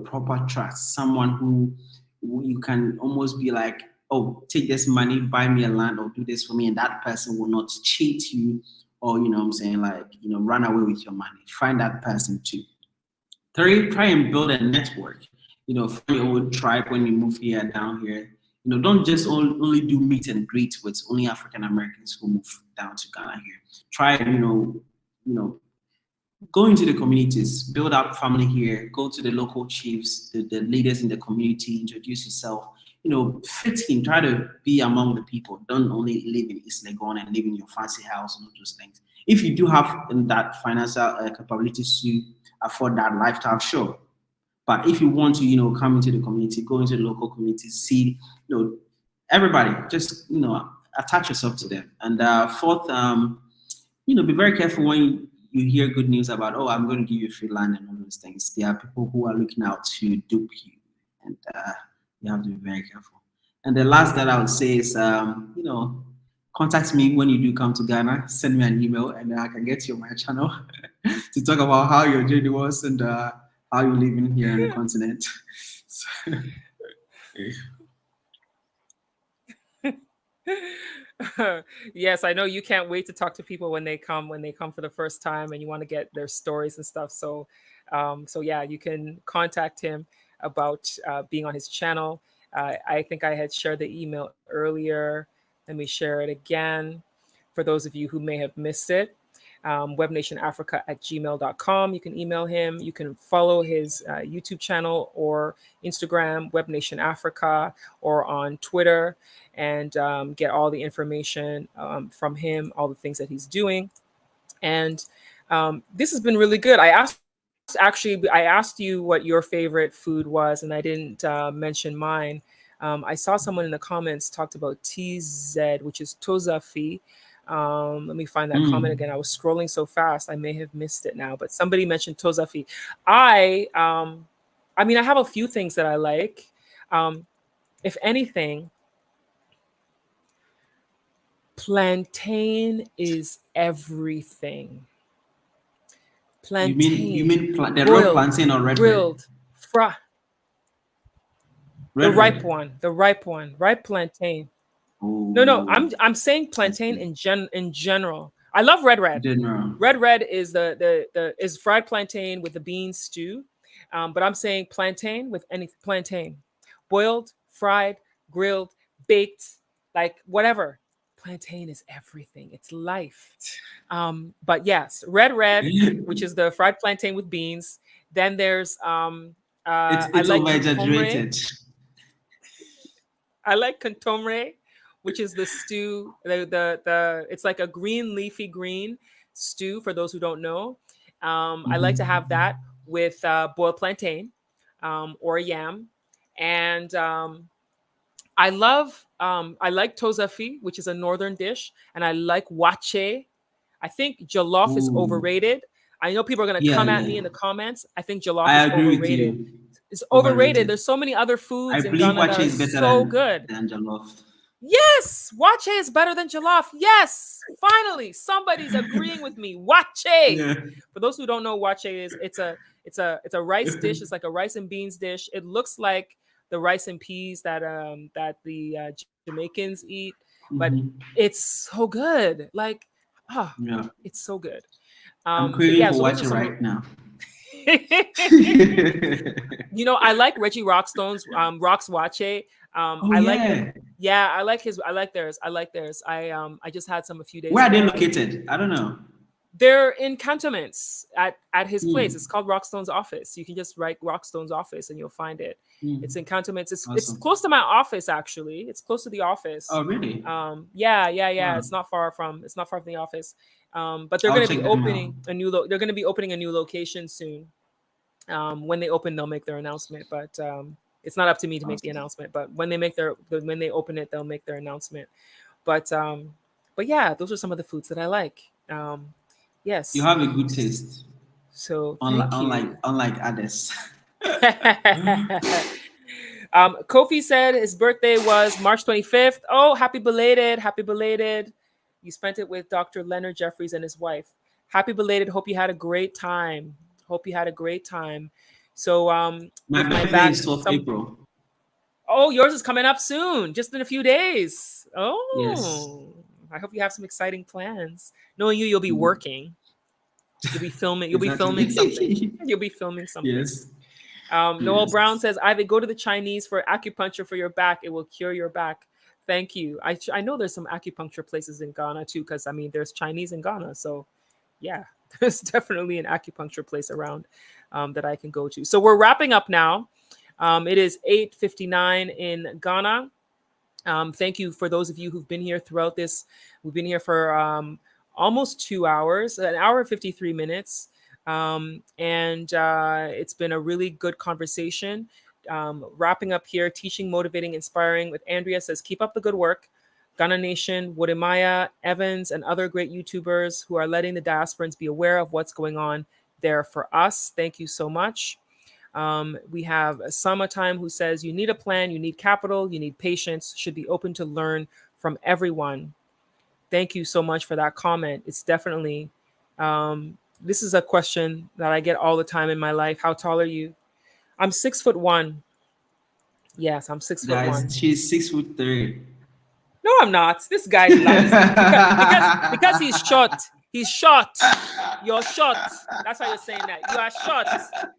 proper trust, someone who you can almost be like, oh, take this money, buy me a land or do this for me. And that person will not cheat you or, what I'm saying, like, run away with your money. Find that person too. Three, try and build a network. Find your own tribe when you move here, down here. Don't just only do meet and greet with only African Americans who move down to Ghana here. Try, go into the communities, build up family here, go to the local chiefs, the leaders in the community, introduce yourself, fit in, try to be among the people. Don't only live in East Legon and live in your fancy house and all those things. If you do have that financial capabilities to afford that lifestyle, sure. But if you want to, come into the community, go into the local community, see, everybody, just, attach yourself to them. And fourth, be very careful when you hear good news about, oh, I'm going to give you free land and all those things. There are people who are looking out to dupe you, and you have to be very careful. And the last that I would say is, contact me when you do come to Ghana. Send me an email, and I can get you on my channel to talk about how your journey was and how you're living here on the continent. So, Yes, I know you can't wait to talk to people when they come for the first time and you want to get their stories and stuff. So so yeah, you can contact him about being on his channel. I think I had shared the email earlier. Let me share it again for those of you who may have missed it. Webnationafrica@gmail.com. You can email him. You can follow his YouTube channel or Instagram, Webnation Africa, or on Twitter, and get all the information from him, all the things that he's doing. And this has been really good. I asked you what your favorite food was, and I didn't mention mine. I saw someone in the comments talked about TZ, which is tozafi. Let me find that comment again. I was scrolling so fast, I may have missed it now, but somebody mentioned tozafi. I mean, I have a few things that I like. If anything, plantain is everything. Plantain, you mean the real boiled, plantain or red grilled, fried. The ripe red? one, ripe plantain. No, Oh, I'm saying I plantain see. in general. I love red red. General. Red is the is fried plantain with the bean stew. But I'm saying plantain with any plantain, boiled, fried, grilled, baked, like whatever. Plantain is everything. It's life. But yes, red, which is the fried plantain with beans. Then there's I It's like over contomere. exaggerated. I like contomere, which is the stew. The it's like a green leafy green stew. For those who don't know, I like to have that with boiled plantain or yam, and I like tozafi, which is a northern dish, and I like wache. I think jollof is Ooh, overrated. I know people are going to yeah, come at yeah. me in the comments. I think jollof I is agree with overrated. you. It's overrated. Overrated. There's so many other I foods in believe Ghana that Wache are is better so good. than Jollof. Yes, wache is better than jollof. Yes, finally, somebody's agreeing with me. Wache. Yeah. For those who don't know, wache is it's a rice dish. It's like a rice and beans dish. It looks like the rice and peas that the Jamaicans eat, but Mhm. it's so good. Like, ah, Yeah. it's so good. I'm But craving yeah, for so those are Wache some of right now. you know, I like Reggie Rockstone's Rock's Wache. Oh I like yeah. yeah, I like theirs. I like theirs. I just had some a few days Where are they ago. located? I don't know. They're in cantonments at his place. It's Hmm. called Rockstone's office. You can just write Rockstone's office and you'll find it. It's Hmm. in cantonments. It's Awesome. close to my office actually. It's close to the office. Oh really? Yeah. Wow. It's not far from the office. But they're I'll going to be check them out. opening they're going to be opening a new location soon. When they open, they'll make their announcement, but it's not up to me to make the Awesome. announcement. But when they open it, they'll make their announcement. But yeah, those are some of the foods that I like. You Yes. have a good taste, So unlike thank unlike you. unlike others. Kofi said his birthday was March 25th. Oh, happy belated! Happy belated! You spent it with Dr. Leonard Jeffries and his wife. Happy belated! Hope you had a great time. Hope you had a great time. So My with my birthday back, is 12th some April. oh, yours is coming up soon, just in a few days. Yes. Oh, I hope you have some exciting plans. Knowing you, you'll be Mm, working. You'll be filming. You'll be filming something. exactly. You'll be filming something. Yes. Noel Brown Yes. says, Ivy, go to the Chinese for acupuncture for your back. It will cure your back. Thank you. I know there's some acupuncture places in Ghana too, because I mean, there's Chinese in Ghana. So yeah, there's definitely an acupuncture place around that I can go to. So we're wrapping up now. It is 8:59 in Ghana. Thank you for those of you who've been here throughout this. We've been here for almost 2 hours, an hour and 53 minutes. And it's been a really good conversation. Wrapping up here, teaching, motivating, inspiring with Andrea says, keep up the good work. Ghana Nation, Wodemaya, Evans, and other great YouTubers who are letting the diasporans be aware of what's going on there for us. Thank you so much. We have Summertime who says, you need a plan, you need capital, you need patience, should be open to learn from everyone. Thank you so much for that comment. It's definitely, this is a question that I get all the time in my life. How tall are you? I'm 6'1". Yes, I'm 6'1". Guys, she's 6'3". No, I'm not. This guy's lying. Because he's short. He's short. You're short. That's why you're saying that. You are short.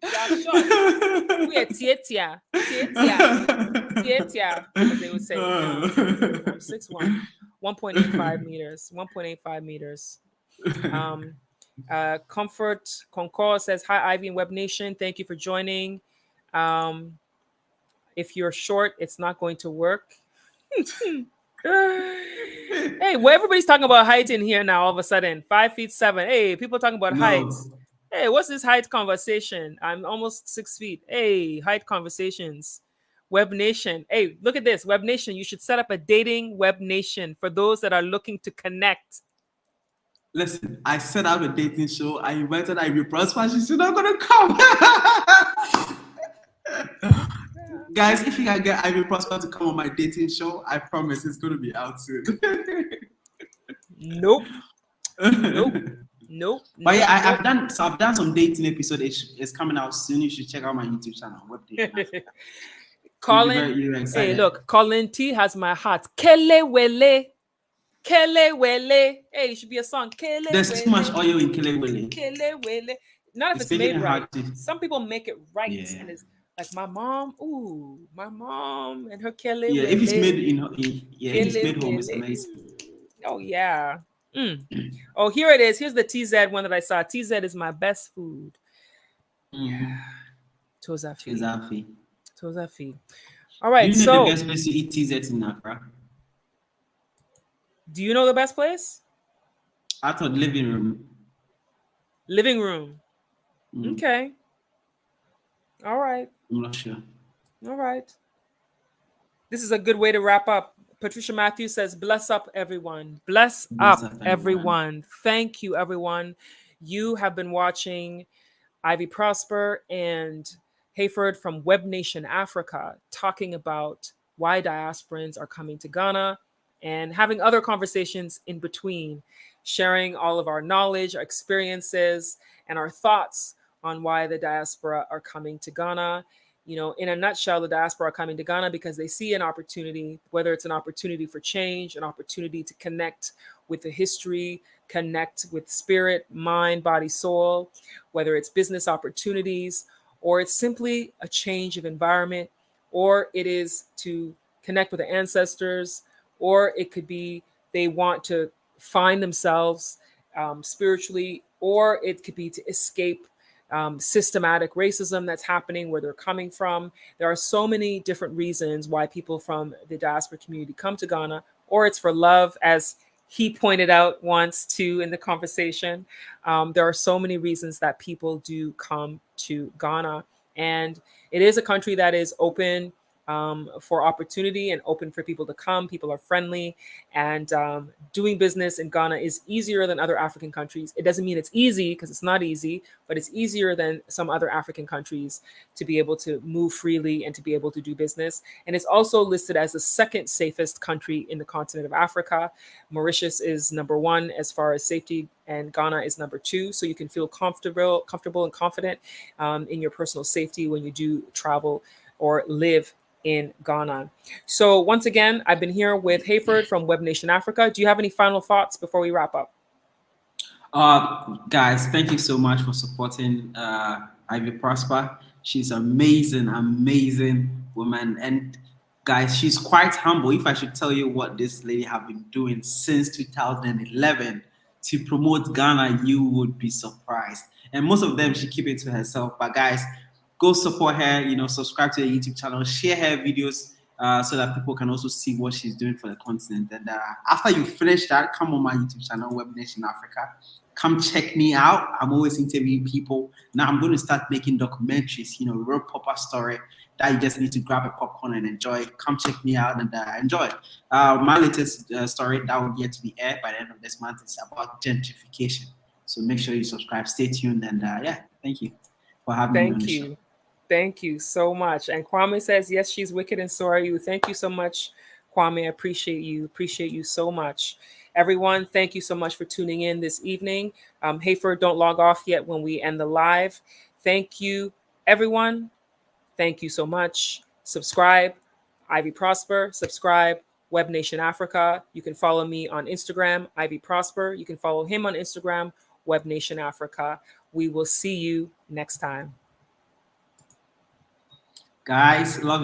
You are short. We are tietia. Tietia. Tietia, as they would say. No. I'm 6'1". 1.85 meters. 1.85 meters. Comfort Concord says, hi, Ivy and Web Nation. Thank you for joining. If you're short, it's not going to work. Hey, well, everybody's talking about height in here now. All of a sudden, 5'7". Hey, people talking about height. Hey, what's this height conversation? I'm almost 6 feet. Hey, height conversations. Web Nation. Hey, look at this. Web Nation. You should set up a dating Web Nation for those that are looking to connect. Listen, I set out a dating show. I invited Ivy Prosper. She's not gonna come. Guys, if you can get Ivy Prosper to come on my dating show, I promise it's gonna be out soon. Nope. Nope. But yeah, I've done some dating episode. It's coming out soon. You should check out my YouTube channel. Webnation. Colin, hey, look, Colin T has my heart. Kele Wele. Kele Wele. Hey, it should be a song. Kele There's Wele. too much oil in Kele Wele. Kele Wele. Not if it's made right. Some people make it right, and it's like my mom. Ooh, my mom and her Kele. Yeah, Wele. if it's made if it's made home, it's amazing. Oh yeah. Oh, here it is. Here's the TZ one that I saw. TZ is my best food. Yeah. Tozafi. All right. Do you know the best place to eat TZ in Accra? Do you know the best place? I thought living room. Living room. Okay. All right. I'm not sure. All right. This is a good way to wrap up. Patricia Matthews says, bless up, everyone. Bless up, everyone. Thank you, everyone. You have been watching Ivy Prosper and Hayford from Webnation Africa talking about why diasporans are coming to Ghana and having other conversations in between, sharing all of our knowledge, our experiences, and our thoughts on why the diaspora are coming to Ghana. You know, in a nutshell, the diaspora are coming to Ghana because they see an opportunity, whether it's an opportunity for change, an opportunity to connect with the history, connect with spirit, mind, body, soul, whether it's business opportunities, or it's simply a change of environment, or it is to connect with the ancestors, or it could be they want to find themselves spiritually, or it could be to escape systematic racism that's happening where they're coming from. There are so many different reasons why people from the diaspora community come to Ghana, or it's for love, as he pointed out once too in the conversation. There are so many reasons that people do come to Ghana, and it is a country that is open for opportunity and open for people to come. People are friendly, and doing business in Ghana is easier than other African countries. It doesn't mean it's easy, because it's not easy, but it's easier than some other African countries to be able to move freely and to be able to do business. And it's also listed as the second safest country in the continent of Africa. Mauritius is number 1 as far as safety, and Ghana is number 2. So you can feel comfortable and confident in your personal safety when you do travel or live in Ghana. So once again, I've been here with Hayford from Webnation Africa. Do you have any final thoughts before we wrap up? Guys, thank you so much for supporting Ivy Prosper. She's amazing woman. And guys, she's quite humble. If I should tell you what this lady have been doing since 2011 to promote Ghana, you would be surprised. And most of them she keep it to herself. But guys, go support her, subscribe to her YouTube channel, share her videos so that people can also see what she's doing for the continent. And after you finish that, come on my YouTube channel, Webnation Africa. Come check me out. I'm always interviewing people. Now I'm going to start making documentaries, real proper story that you just need to grab a popcorn and enjoy. Come check me out and enjoy. My latest story that will get to be aired by the end of this month is about gentrification. So make sure you subscribe. Stay tuned. And thank you for having me on the show. Thank you so much. And Kwame says, yes, she's wicked, and so are you. Thank you so much, Kwame. I appreciate you. Appreciate you so much. Everyone, thank you so much for tuning in this evening. Hayford, don't log off yet when we end the live. Thank you, everyone. Thank you so much. Subscribe, Ivy Prosper. Subscribe, Webnation Africa. You can follow me on Instagram, Ivy Prosper. You can follow him on Instagram, Webnation Africa. We will see you next time. Guys, love you.